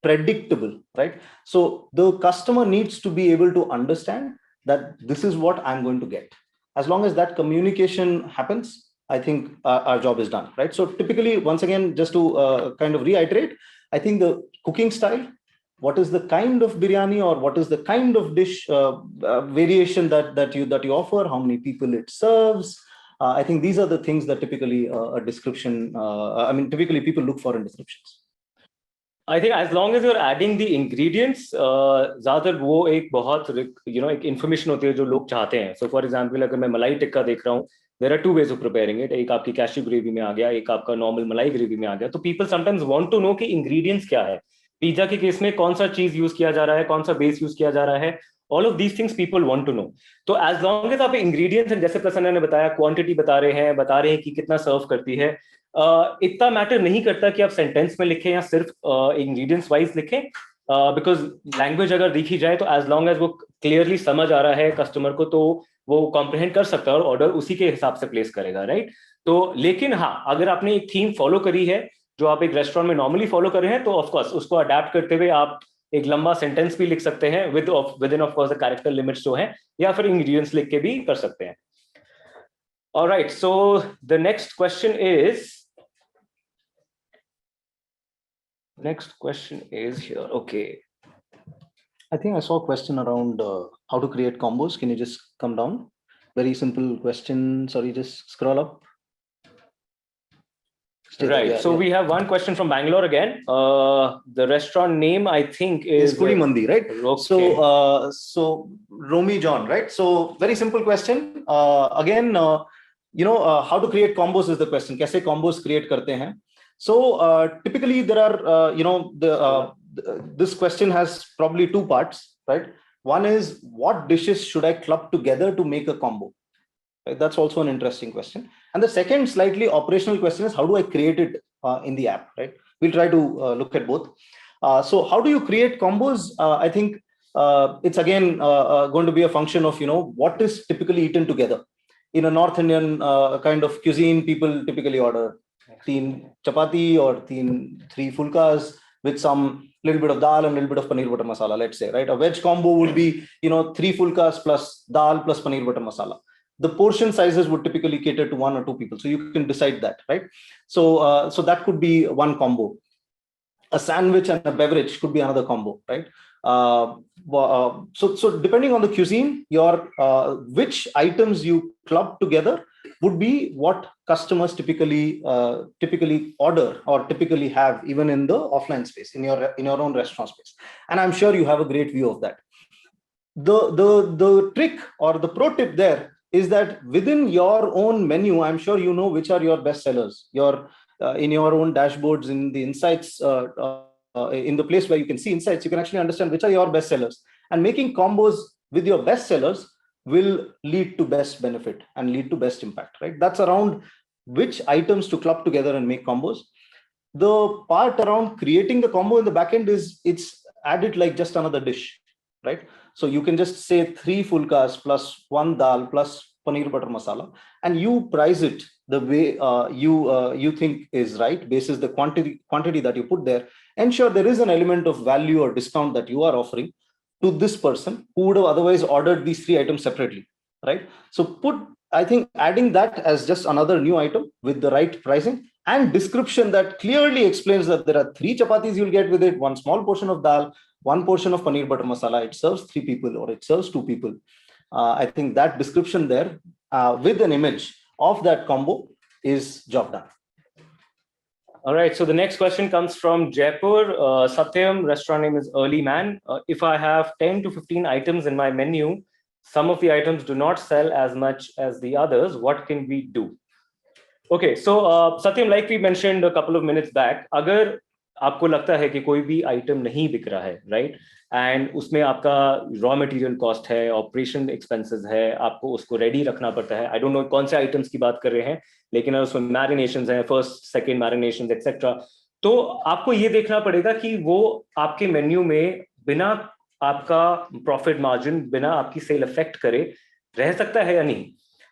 Speaker 2: predictable, right? So the customer needs to be able to understand that this is what I'm going to get. As long as that communication happens, I think our job is done, right? So typically, once again, just to kind of reiterate, I think the cooking style, what is the kind of biryani or what is the kind of dish variation that you offer, how many people it serves. I think these are the things that typically a description, typically people look for in descriptions.
Speaker 1: I think as long as you're adding the ingredients, ज्यादातर वो एक बहुत एक information होती है जो लोग चाहते हैं. So for example, अगर मैं मलाई टिक्का देख रहा हूँ, there are two ways of preparing it. एक आपकी cashew gravy में आ गया, एक आपका normal मलाई gravy में आ गया. तो people sometimes want to know कि ingredients क्या है. पिज्जा के केस में कौन सा चीज यूज किया जा रहा है, कौन सा बेस यूज किया जा रहा है. All of these things people want to know. तो as long as आप ingredients, जैसे प्रसन्न ने बताया, क्वांटिटी बता रहे हैं कि कितना सर्व करती है, इतना मैटर नहीं करता कि आप सेंटेंस में लिखें या सिर्फ इंग्रेडिएंट्स वाइज लिखें, बिकॉज लैंग्वेज अगर देखी जाए तो एज लॉन्ग एज वो क्लियरली समझ आ रहा है कस्टमर को, तो वो कॉम्प्रिहेंड कर सकता है और ऑर्डर उसी के हिसाब से प्लेस करेगा, राइट. तो लेकिन हाँ, अगर आपने एक थीम फॉलो करी है जो आप एक रेस्टोरेंट में नॉर्मली फॉलो कर रहे हैं, तो ऑफकोर्स उसको अडेप्ट करते हुए आप एक लंबा सेंटेंस भी लिख सकते हैं with in of course the character limits जो है, या फिर इंग्रेडिएंट्स लिख के भी कर सकते हैं. Alright, so the next question is Next question is here. Okay.
Speaker 2: I think I saw a question around how to create combos. Can you just come down? Very simple question. Sorry, just scroll up.
Speaker 1: Right. So we have one question from Bangalore again. The restaurant name, I think, is
Speaker 2: Kudi Mandi, right?
Speaker 1: Okay.
Speaker 2: So Romy John, right? So very simple question. Again, how to create combos is the question. कैसे combos create करते हैं? So typically there are, this question has probably two parts, right? One is, what dishes should I club together to make a combo? Right? That's also an interesting question. And the second slightly operational question is, how do I create it in the app, right? We'll try to look at both. So how do you create combos? I think it's again going to be a function of, what is typically eaten together. In a North Indian kind of cuisine, people typically order 3 chapati or 3 fulkas with some little bit of dal and a little bit of paneer butter masala, let's say, right? A veg combo would be, 3 fulkas plus dal plus paneer butter masala. The portion sizes would typically cater to 1 or 2 people, so you can decide that, right? So that could be one combo. A sandwich and a beverage could be another combo, right? So depending on the cuisine, your which items you club together would be what customers typically order or typically have, even in the offline space, in your own restaurant space. And I'm sure you have a great view of that. The trick or the pro tip there is that within your own menu, I'm sure you know which are your best sellers. In your own dashboards, in the insights, in the place where you can see insights, you can actually understand which are your best sellers. And making combos with your best sellers will lead to best benefit and lead to best impact, right? That's around which items to club together and make combos. The part around creating the combo in the backend is, it's added like just another dish, right? So you can just say 3 fulkas plus 1 dal plus paneer butter masala, and you price it the way you think is right, basis the quantity that you put there. Ensure there is an element of value or discount that you are offering to this person who would have otherwise ordered these 3 items separately, right? So I think adding that as just another new item with the right pricing and description that clearly explains that there are 3 chapatis you'll get with it, 1 small portion of dal, 1 portion of paneer butter masala, it serves 3 people or it serves 2 people. I think that description there with an image of that combo is job done.
Speaker 1: All right, so the next question comes from Jaipur. Satyam, restaurant name is Early Man. If I have 10 to 15 items in my menu, some of the items do not sell as much as the others, what can we do? Okay, so Satyam, like we mentioned a couple of minutes back, अगर आपको लगता है कि कोई भी item नहीं बिक रहा है, राइट, एंड उसमें आपका रॉ मटेरियल कॉस्ट है, ऑपरेशन एक्सपेंसेस है, आपको उसको रेडी रखना पड़ता है. आई डोंट नो कौन से आइटम्स की बात कर रहे हैं, लेकिन उसमें मैरिनेशंस हैं, फर्स्ट सेकंड मैरिनेशंस एक्सेट्रा, तो आपको ये देखना पड़ेगा कि वो आपके मेन्यू में बिना आपका प्रॉफिट मार्जिन, बिना आपकी सेल इफेक्ट करे रह सकता है या नहीं.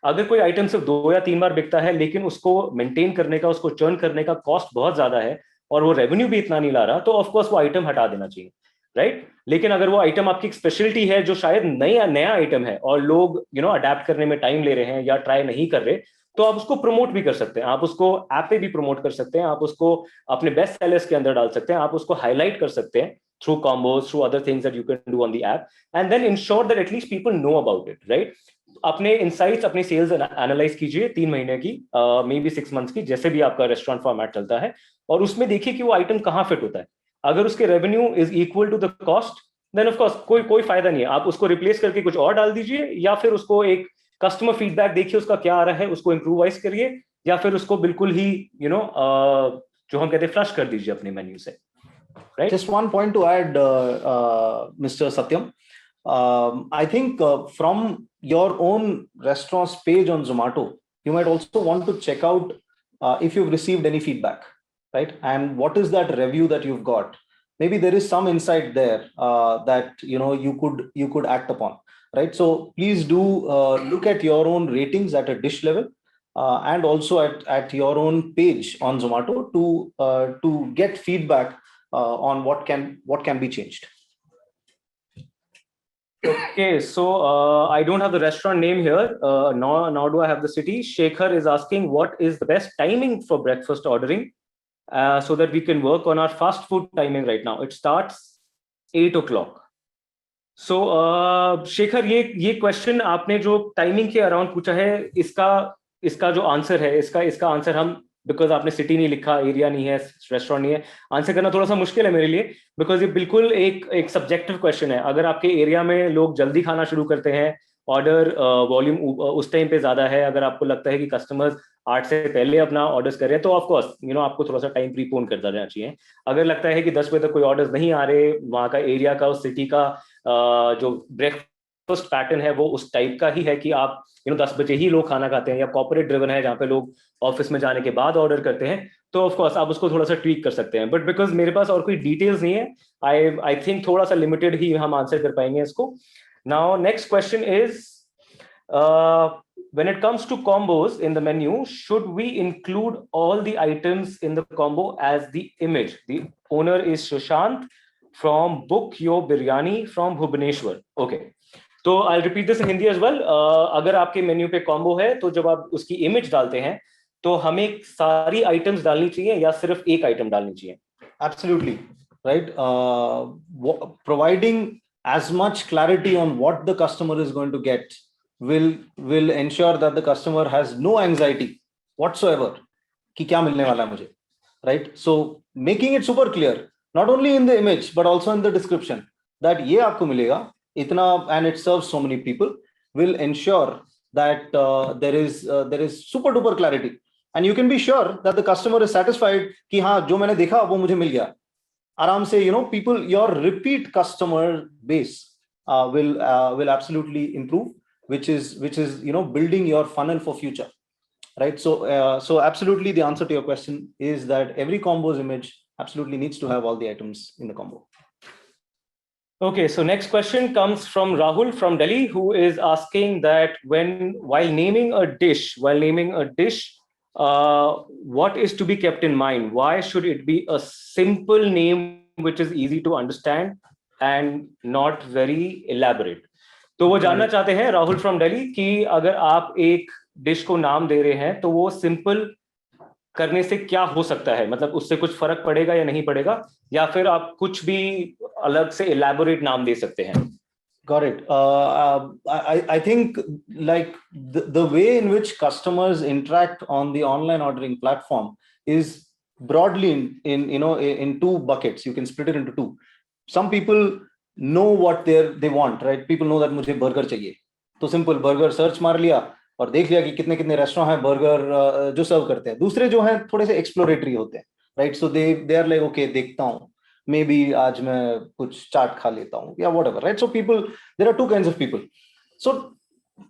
Speaker 1: अगर कोई आइटम सिर्फ 2 या 3 बार बिकता है, लेकिन उसको मेंटेन करने का, उसको चर्न करने का कॉस्ट बहुत ज्यादा है और वो रेवेन्यू भी इतना नहीं ला रहा, तो ऑफकोर्स वो आइटम हटा देना चाहिए, राइट. लेकिन अगर वो आइटम आपकी एक स्पेशलिटी है जो शायद नया आइटम है और लोग अडेप्ट करने में टाइम ले रहे हैं या ट्राई नहीं कर रहे, तो आप उसको प्रमोट भी कर सकते हैं, आप उसको ऐप पे भी प्रमोट कर सकते हैं, आप उसको अपने बेस्ट सेलर्स के अंदर डाल सकते हैं, आप उसको हाईलाइट कर सकते हैं through combos, through other things that you can do on the app, and then ensure that at least people know about it, right? अपने insights, अपने sales analyze कीजिए 3 महीने की, maybe 6 months की, जैसे भी आपका रेस्टोरेंट फॉर्मेट चलता है, और उसमें देखिए कि वो आइटम कहाँ फिट होता है. अगर उसके revenue is equal to the cost, then of course कोई कोई फायदा नहीं है, आप उसको रिप्लेस करके कुछ और डाल दीजिए, या फिर उसको एक कस्टमर फीडबैक देखिए उसका क्या आ रहा है, उसको इम्प्रूवाइज करिए, या फिर उसको बिल्कुल ही जो हम कहते हैं फ्लश कर दीजिए अपने मेन्यू से. Right?
Speaker 2: Just one point to add, Mr. Satyam. I think from your own restaurant's page on Zomato, you might also want to check out if you've received any feedback, right? And what is that review that you've got? Maybe there is some insight there that you could act upon, right? So please do look at your own ratings at a dish level, and also at your own page on Zomato to get feedback on what can be changed.
Speaker 1: Okay, so I don't have the restaurant name here, nor do I have the city. Shekhar is asking what is the best timing for breakfast ordering, so that we can work on our fast food timing right now. It starts 8 o'clock. So Shekhar, ये question आपने जो timing के around पूछा है, इसका जो answer है, इसका आंसर हम, बिकॉज आपने सिटी नहीं लिखा, एरिया नहीं है, रेस्टोरेंट नहीं है, आंसर करना थोड़ा सा मुश्किल है मेरे लिए, बिकॉज ये बिल्कुल एक सब्जेक्टिव क्वेश्चन है. अगर आपके एरिया में लोग जल्दी खाना शुरू करते हैं, ऑर्डर वॉल्यूम उस टाइम पे ज्यादा है, अगर आपको लगता है कि कस्टमर्स 8 से पहले अपना ऑर्डर्स कर रहे हैं, तो ऑफकोर्स आपको थोड़ा सा टाइम प्रीपोन करता रहना चाहिए. अगर लगता है कि 10 बजे तक कोई ऑर्डर्स नहीं आ रहे, वहाँ का एरिया का, उस सिटी का जो ब्रेकफास्ट पैटर्न है वो उस टाइप का ही है कि आप 10 बजे ही लोग खाना खाते हैं, या कॉर्पोरेट ड्रिवन है जहाँ पे लोग ऑफिस में जाने के बाद ऑर्डर करते हैं, तो ऑफ कोर्स आप उसको थोड़ा सा ट्वीक कर सकते हैं. बट बिकॉज मेरे पास और कोई डिटेल्स नहीं है, आई थिंक थोड़ा सा लिमिटेड ही हम आंसर कर पाएंगे इसको. Now next question is, when it comes to combos in the menu, should we include all the items in the combo as the image? The owner is Sushant from Book Your Biryani from Bhubaneswar. Okay, तो I'll repeat this in Hindi as well. अगर आपके menu पे combo है, तो जब आप उसकी image डालते हैं, तो हमें सारी आइटम्स डालनी चाहिए या सिर्फ एक आइटम डालनी चाहिए?
Speaker 2: Absolutely, right. Providing as much clarity on what the customer is going to get will ensure that the customer has no anxiety whatsoever कि क्या मिलने वाला है मुझे, right? So making it super clear, not only in the image but also in the description, that ये आपको मिलेगा इतना, and it serves so many people, will ensure that there is super duper clarity, and you can be sure that the customer is satisfied कि हाँ जो मैंने देखा वो मुझे मिल गया आराम से. People, your repeat customer base will absolutely improve, which is building your funnel for future, right? So absolutely the answer to your question is that every combo's image absolutely needs to have all the items in the combo.
Speaker 1: Okay, so next question comes from Rahul from Delhi, who is asking that while naming a dish, what is to be kept in mind? Why should it be a simple name which is easy to understand and not very elaborate? तो वो जानना चाहते हैं Rahul from Delhi कि अगर आप एक dish को नाम दे रहे हैं, तो वो सिंपल करने से क्या हो सकता है, मतलब उससे कुछ फर्क पड़ेगा या नहीं पड़ेगा, या फिर आप कुछ भी अलग से इलैबोरेट नाम दे सकते हैं?
Speaker 2: Got it. I think like the way in which customers interact on the online ordering platform is broadly in two buckets. You can split it into two. Some people know what they want, right? People know that मुझे burger चाहिए, तो simple burger search मार लिया और देख लिया कि कितने कितने रेस्टोरेंट हैं बर्गर जो सर्व करते हैं. दूसरे जो हैं थोड़े से एक्सप्लोरेटरी होते हैं, right? So they are like okay, देखता हूँ, मे बी आज मैं कुछ चाट खा लेता हूँ या whatever, right? So people, there are two kinds of people. So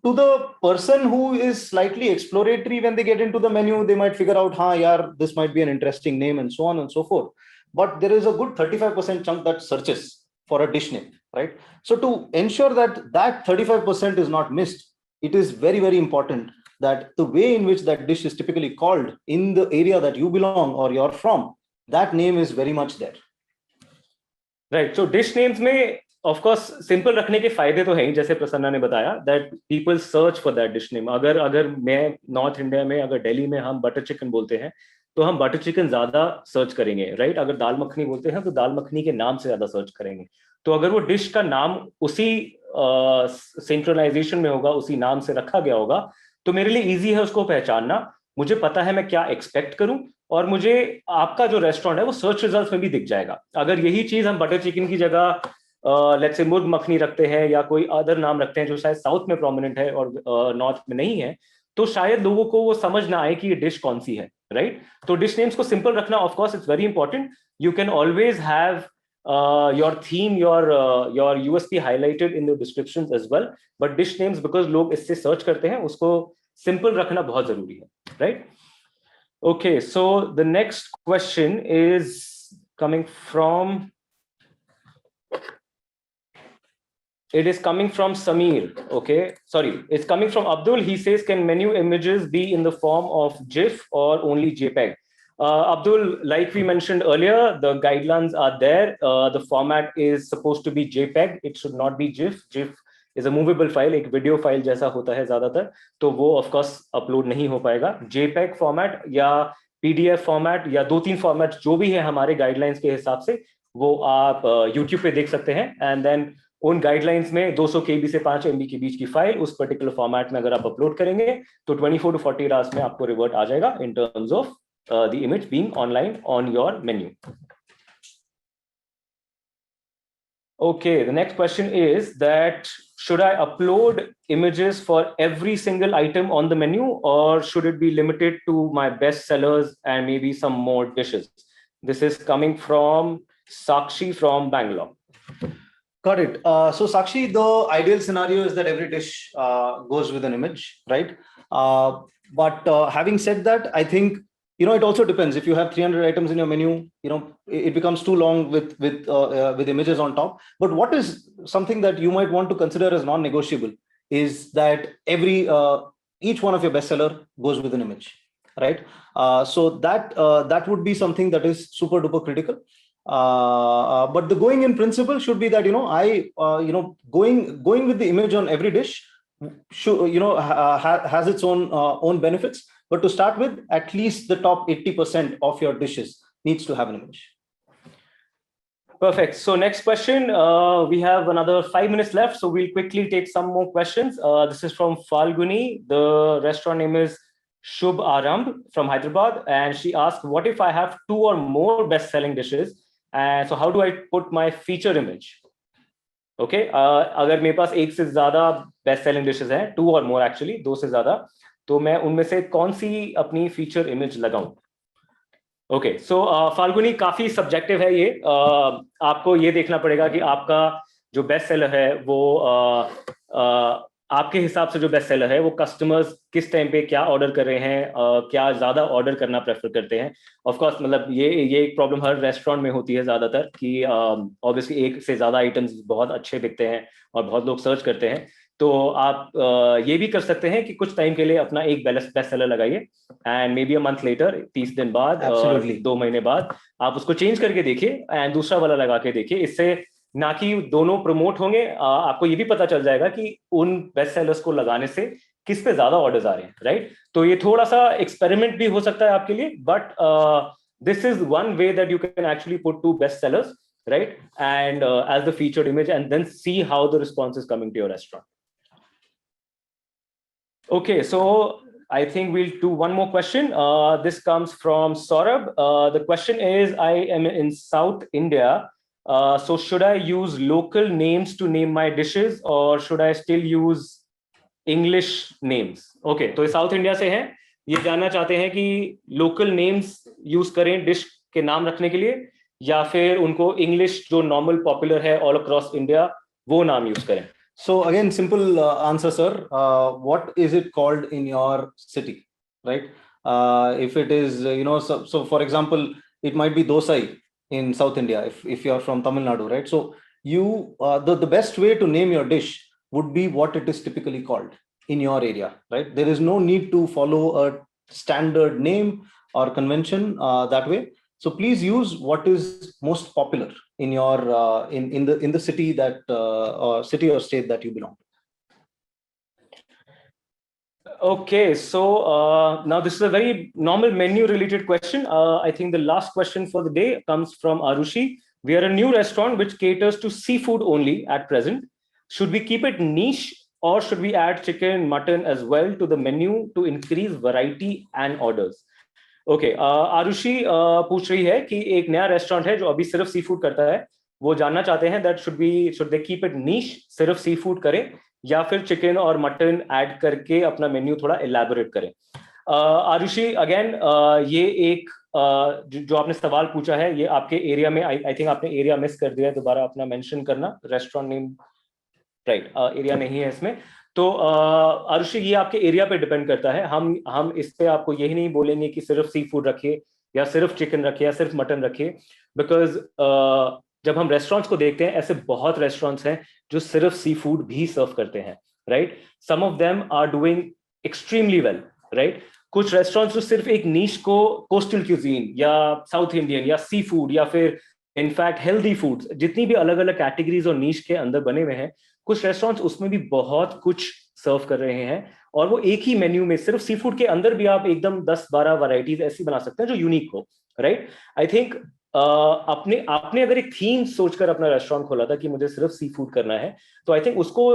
Speaker 2: to the person who is slightly exploratory, when they get into the menu, they might figure out, ha yaar, this might be an interesting name, and so on and so forth. But there is a good 35% chunk that searches for a dish name, right? So to ensure that 35% is not missed, it is very, very important that the way in which that dish is typically called in the area that you belong or you're from, that name is very much there.
Speaker 1: Right. So dish names में of course simple रखने के फायदे तो हैं ही, जैसे प्रसन्ना ने बताया that people search for that dish name. अगर अगर मैं नॉर्थ इंडिया में, अगर दिल्ली में हम बटर चिकन बोलते हैं तो हम बटर चिकन ज्यादा सर्च करेंगे, राइट? अगर दाल मखनी बोलते हैं तो दाल मखनी के नाम से ज्यादा सर्च करेंगे। तो अगर वो डिश का नाम उसी सिंक्रोनाइजेशन में होगा, उसी नाम से रखा गया होगा, तो मेरे लिए इजी है उसको पहचानना। मुझे पता है मैं क्या एक्सपेक्ट करूं, और मुझे आपका जो रेस्टोरेंट है वो सर्च रिजल्ट्स में भी दिख जाएगा। अगर यही चीज हम बटर चिकन की जगह लेट्स से मुर्ग मखनी रखते हैं या कोई अदर नाम रखते हैं जो शायद साउथ में प्रोमिनेंट है और नॉर्थ में नहीं है, तो शायद लोगों को वो समझ ना आए कि ये डिश कौन सी है, राइट? तो डिश नेम्स को सिंपल रखना of course it's very important. You can always have your theme, your USP highlighted in the descriptions as well, but dish names because लोग इससे सर्च करते हैं, उसको सिंपल रखना बहुत जरूरी है, right? Okay, so the next question is coming from Samir. Okay, sorry, it's coming from Abdul. He says, can menu images be in the form of GIF or only JPEG? Abdul, like we mentioned earlier, the guidelines are there. The format is supposed to be JPEG. It should not be GIF. GIF is a movable file, एक video file जैसा होता है ज्यादातर, तो वो of course upload नहीं हो पाएगा। JPEG फॉर्मेट या PDF फॉर्मेट या 2-3 फॉर्मेट जो भी है हमारे गाइडलाइंस के हिसाब से, वो आप YouTube पे देख सकते हैं। एंड देन उन गाइडलाइंस में 200 KB से 5 MB के बीच की फाइल उस पर्टिकुलर फॉर्मेट में अगर आप अपलोड करेंगे तो 24 to 40 आवर्स में आपको रिवर्ट आ जाएगा in terms of the image being online on your menu. Okay, the next question is that should I upload images for every single item on the menu, or should it be limited to my best sellers and maybe some more dishes? This is coming from Sakshi from Bangalore.
Speaker 2: Got it. So Sakshi, the ideal scenario is that every dish goes with an image, right? But having said that, I think, it also depends. If you have 300 items in your menu, it becomes too long with images on top. But what is something that you might want to consider as non-negotiable is that each one of your bestseller goes with an image, right? So that would be something that is super duper critical. But the going in principle should be that going with the image on every dish should has its own benefits. But to start with, at least the top 80% of your dishes needs to have an image.
Speaker 1: Perfect. So next question, we have another 5 minutes left, so we'll quickly take some more questions. This is from Falguni. The restaurant name is Shubh Aramb from Hyderabad, and she asked, what if I have 2 or more best-selling dishes? And so how do I put my feature image? Okay, अगर मेरे पास एक से ज्यादा best-selling dishes हैं, 2 or more actually, 2 से ज्यादा, तो मैं उनमें से कौन सी अपनी फीचर इमेज लगाऊं? ओके, सो फाल्गुनी, काफी सब्जेक्टिव है ये। आपको ये देखना पड़ेगा कि आपका जो बेस्ट सेलर है वो आपके हिसाब से जो बेस्ट सेलर है वो कस्टमर्स किस टाइम पे क्या ऑर्डर कर रहे हैं, क्या ज्यादा ऑर्डर करना प्रेफर करते हैं। ऑफ कोर्स मतलब ये एक प्रॉब्लम हर रेस्टोरेंट में होती है ज्यादातर कि ऑब्वियसली एक से ज्यादा आइटम्स बहुत अच्छे बिकते हैं और बहुत लोग सर्च करते हैं। तो आप ये भी कर सकते हैं कि कुछ टाइम के लिए अपना एक बेस्ट सेलर लगाइए and may be a month later, 30 दिन बाद, 2 महीने बाद आप उसको चेंज करके देखिए एंड दूसरा वाला लगा के देखिए। इससे ना कि दोनों प्रमोट होंगे, आपको ये भी पता चल जाएगा कि उन बेस्ट सेलर्स को लगाने से किस पे ज्यादा ऑर्डर्स आ रहे हैं, राइट? तो ये थोड़ा सा एक्सपेरिमेंट भी हो सकता है आपके लिए, but this is one way that you can actually put 2 best sellers, right? And as the featured image, and then see how the response is coming to your restaurant. Okay, so I think we'll do one more question. This comes from Saurabh. The question is, I am in South India. So should I use local names to name my dishes, or should I still use English names? Okay, तो South India से हैं, ये जानना चाहते हैं कि local names use करें dish के नाम रखने के लिए, या फिर उनको English जो normal popular है all across India वो नाम use करें।
Speaker 2: So again, simple answer, sir. What is it called in your city, right? If it is, so for example, it might be dosai in South India if you are from Tamil Nadu, right? So the best way to name your dish would be what it is typically called in your area, right? There is no need to follow a standard name or convention that way. So please use what is most popular in your in the city that city or state that you belong to.
Speaker 1: Okay, so now this is a very normal menu related question. I think the last question for the day comes from Arushi. We are a new restaurant which caters to seafood only at present. Should we keep it niche or should we add chicken, mutton as well to the menu to increase variety and orders? Okay, Arushi पूछ रही है कि एक नया restaurant है जो अभी सिर्फ सी फूड करता है, वो जानना चाहते हैं that should they keep it niche, सिर्फ सी फूड करें या फिर चिकन और मटन ऐड करके अपना मेन्यू थोड़ा इलैबोरेट करें. आरुषि अगेन ये एक जो आपने सवाल पूछा है ये आपके एरिया में, आई थिंक आपने एरिया मिस कर दिया है, दोबारा अपना मेंशन करना. रेस्टोरेंट नेम राइट एरिया नहीं है इसमें. तो आरुषि ये आपके एरिया पे डिपेंड करता है. हम इस पे आपको यही नहीं बोलेंगे कि सिर्फ सी फूड रखिए या सिर्फ चिकन रखिए या सिर्फ मटन रखिए, बिकॉज जब हम रेस्टोरेंट्स को देखते हैं ऐसे बहुत रेस्टोरेंट्स हैं जो सिर्फ सी फूड भी सर्व करते हैं, right. Some of them are doing extremely well, right. कुछ रेस्टोरेंट्स जो सिर्फ एक नीश को कोस्टल क्यूजीन या साउथ इंडियन या सी फूड या फिर इनफैक्ट हेल्दी फूड्स, जितनी भी अलग अलग कैटेगरीज और नीश के अंदर बने हुए हैं, कुछ रेस्टोरेंट्स उसमें भी बहुत कुछ सर्व कर रहे हैं. और वो एक ही मेन्यू में सिर्फ सी फूड के अंदर भी आप एकदम 10-12 वैरायटीज ऐसी बना सकते हैं जो यूनिक हो, राइट. आई थिंक आपने अगर एक थीम सोचकर अपना रेस्टोरेंट खोला था कि मुझे सिर्फ सी फूड करना है, तो आई थिंक उसको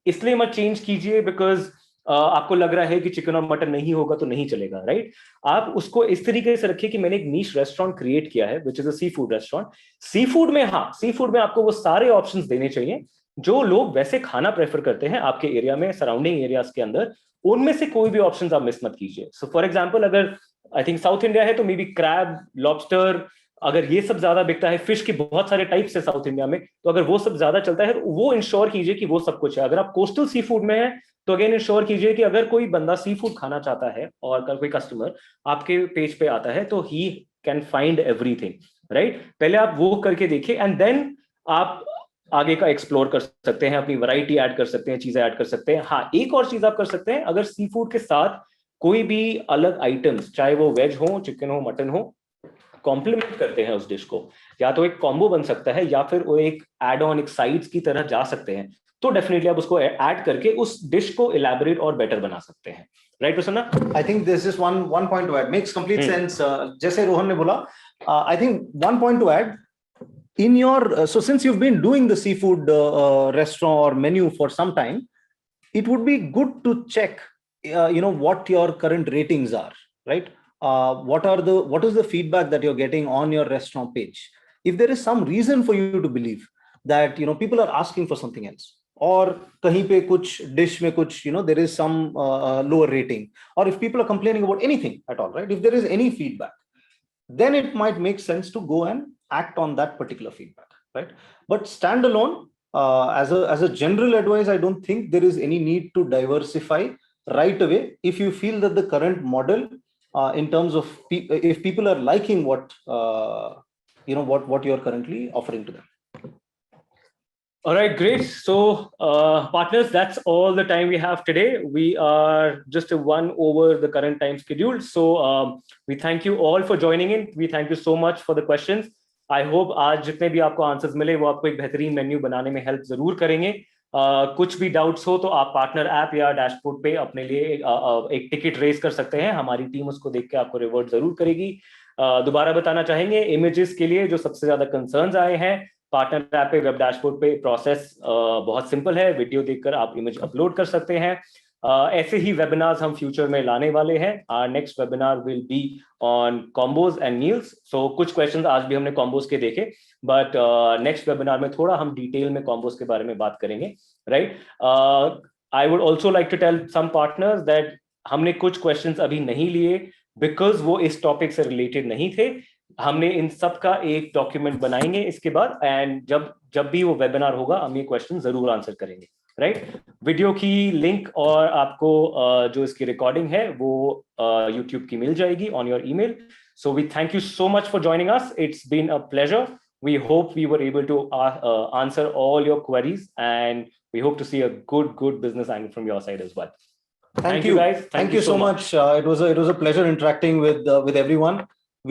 Speaker 1: इसलिए मत चेंज कीजिए बिकॉज आपको लग रहा है कि चिकन और मटन नहीं होगा तो नहीं चलेगा, राइट. आप उसको इस तरीके से रखिए कि मैंने एक नीश रेस्टोरेंट क्रिएट किया है which is a sea food restaurant. Sea food में हाँ, सी फूड में आपको वो सारे ऑप्शंस देने चाहिए जो लोग वैसे खाना प्रेफर करते हैं आपके एरिया में, सराउंडिंग एरियाज के अंदर. उनमें से कोई भी ऑप्शंस आप मिस मत कीजिए. सो फॉर एग्जांपल अगर आई थिंक साउथ इंडिया है तो मे बी क्रैब, लॉबस्टर, अगर ये सब ज्यादा बिकता है, फिश के बहुत सारे टाइप्स है साउथ इंडिया में, तो अगर वो सब ज्यादा चलता है तो वो इंश्योर कीजिए कि वो सब कुछ है. अगर आप कोस्टल सी फूड में है तो अगेन इंश्योर कीजिए कि अगर कोई बंदा सी फूड खाना चाहता है और अगर कोई कस्टमर आपके पेज पे आता है तो he can find everything, right. पहले आप वो करके देखिए एंड देन आप आगे का एक्सप्लोर कर सकते हैं, अपनी वैरायटी ऐड कर सकते हैं, चीजें ऐड कर सकते हैं. हाँ, एक और चीज आप कर सकते हैं, अगर सी फूड के साथ कोई भी अलग आइटम्स, चाहे वो वेज हो, चिकन हो, मटन हो, कॉम्प्लीमेंट करते हैं उस डिश को, या तो एक कॉम्बो बन सकता है या फिर वो एक एड ऑन, एक साइड्स की तरह जा सकते हैं, तो डेफिनेटली आप उसको ऐड करके उस डिश को इलैबोरेट और बेटर बना सकते हैं, right Prasanna.
Speaker 2: I think this is one point two add, makes complete sense. जैसे रोहन ने बोला, I think one point two add in your so since you've been doing the seafood restaurant or menu for some time, it would be good to check what your current ratings are, right. What is the feedback that you're getting on your restaurant page? If there is some reason for you to believe that people are asking for something else, or kahin pe kuch dish mein kuch there is some lower rating, or if people are complaining about anything at all, right, if there is any feedback, then it might make sense to go and act on that particular feedback, right. But standalone, as a general advice, I don't think there is any need to diversify right away if you feel that the current model in terms of if people are liking what what you're currently offering to them.
Speaker 1: All right, great. So partners, that's all the time we have today. We are just one over the current time schedule, so we thank you all for joining in. We thank you so much for the questions. I hope आज जितने भी आपको answers मिले वो आपको एक बेहतरीन menu बनाने में हेल्प जरूर करेंगे. कुछ भी डाउट्स हो तो आप पार्टनर ऐप या डैशबोर्ड पे अपने लिए एक टिकट रेज कर सकते हैं. हमारी टीम उसको देख के आपको रिवर्ट जरूर करेगी. दोबारा बताना चाहेंगे, इमेजेस के लिए जो सबसे ज्यादा कंसर्न्स आए हैं, पार्टनर ऐप पे, वेब डैशबोर्ड पे प्रोसेस बहुत सिंपल है. वीडियो देखकर आप इमेज अपलोड कर सकते हैं. ऐसे ही वेबिनार्स हम फ्यूचर में लाने वाले हैं. Our next webinar will be on combos and meals. So कुछ क्वेश्चंस आज भी हमने कॉम्बोज के देखे, बट नेक्स्ट वेबिनार में थोड़ा हम डिटेल में कॉम्बोज के बारे में बात करेंगे, right. I would also like to tell some partners that हमने कुछ क्वेश्चंस अभी नहीं लिए बिकॉज वो इस टॉपिक से रिलेटेड नहीं थे. हमने इन सब का एक डॉक्यूमेंट बनाएंगे इसके बाद, एंड जब भी वो वेबिनार होगा हम ये क्वेश्चन जरूर आंसर करेंगे, राइट. वीडियो की लिंक और आपको जो इसकी रिकॉर्डिंग है वो यूट्यूब की मिल जाएगी on your email. So we thank you so much for joining us. It's been a pleasure. We hope we were able to answer all your queries, and we hope to see a good business angle from your side as well.
Speaker 2: Thank you guys. Thank you so much. It was a pleasure interacting with everyone.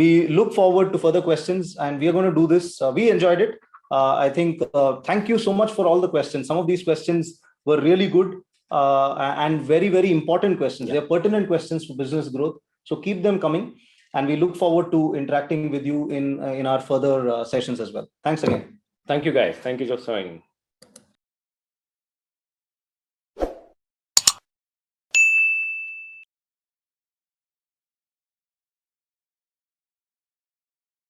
Speaker 2: We look forward to further questions, and we are going to do this. We enjoyed it. I think, thank you so much for all the questions. Some of these questions were really good and very, very important questions. They're pertinent questions for business growth. So keep them coming. And we look forward to interacting with you in our further sessions as well. Thanks again.
Speaker 1: Thank you, guys. Thank you for joining.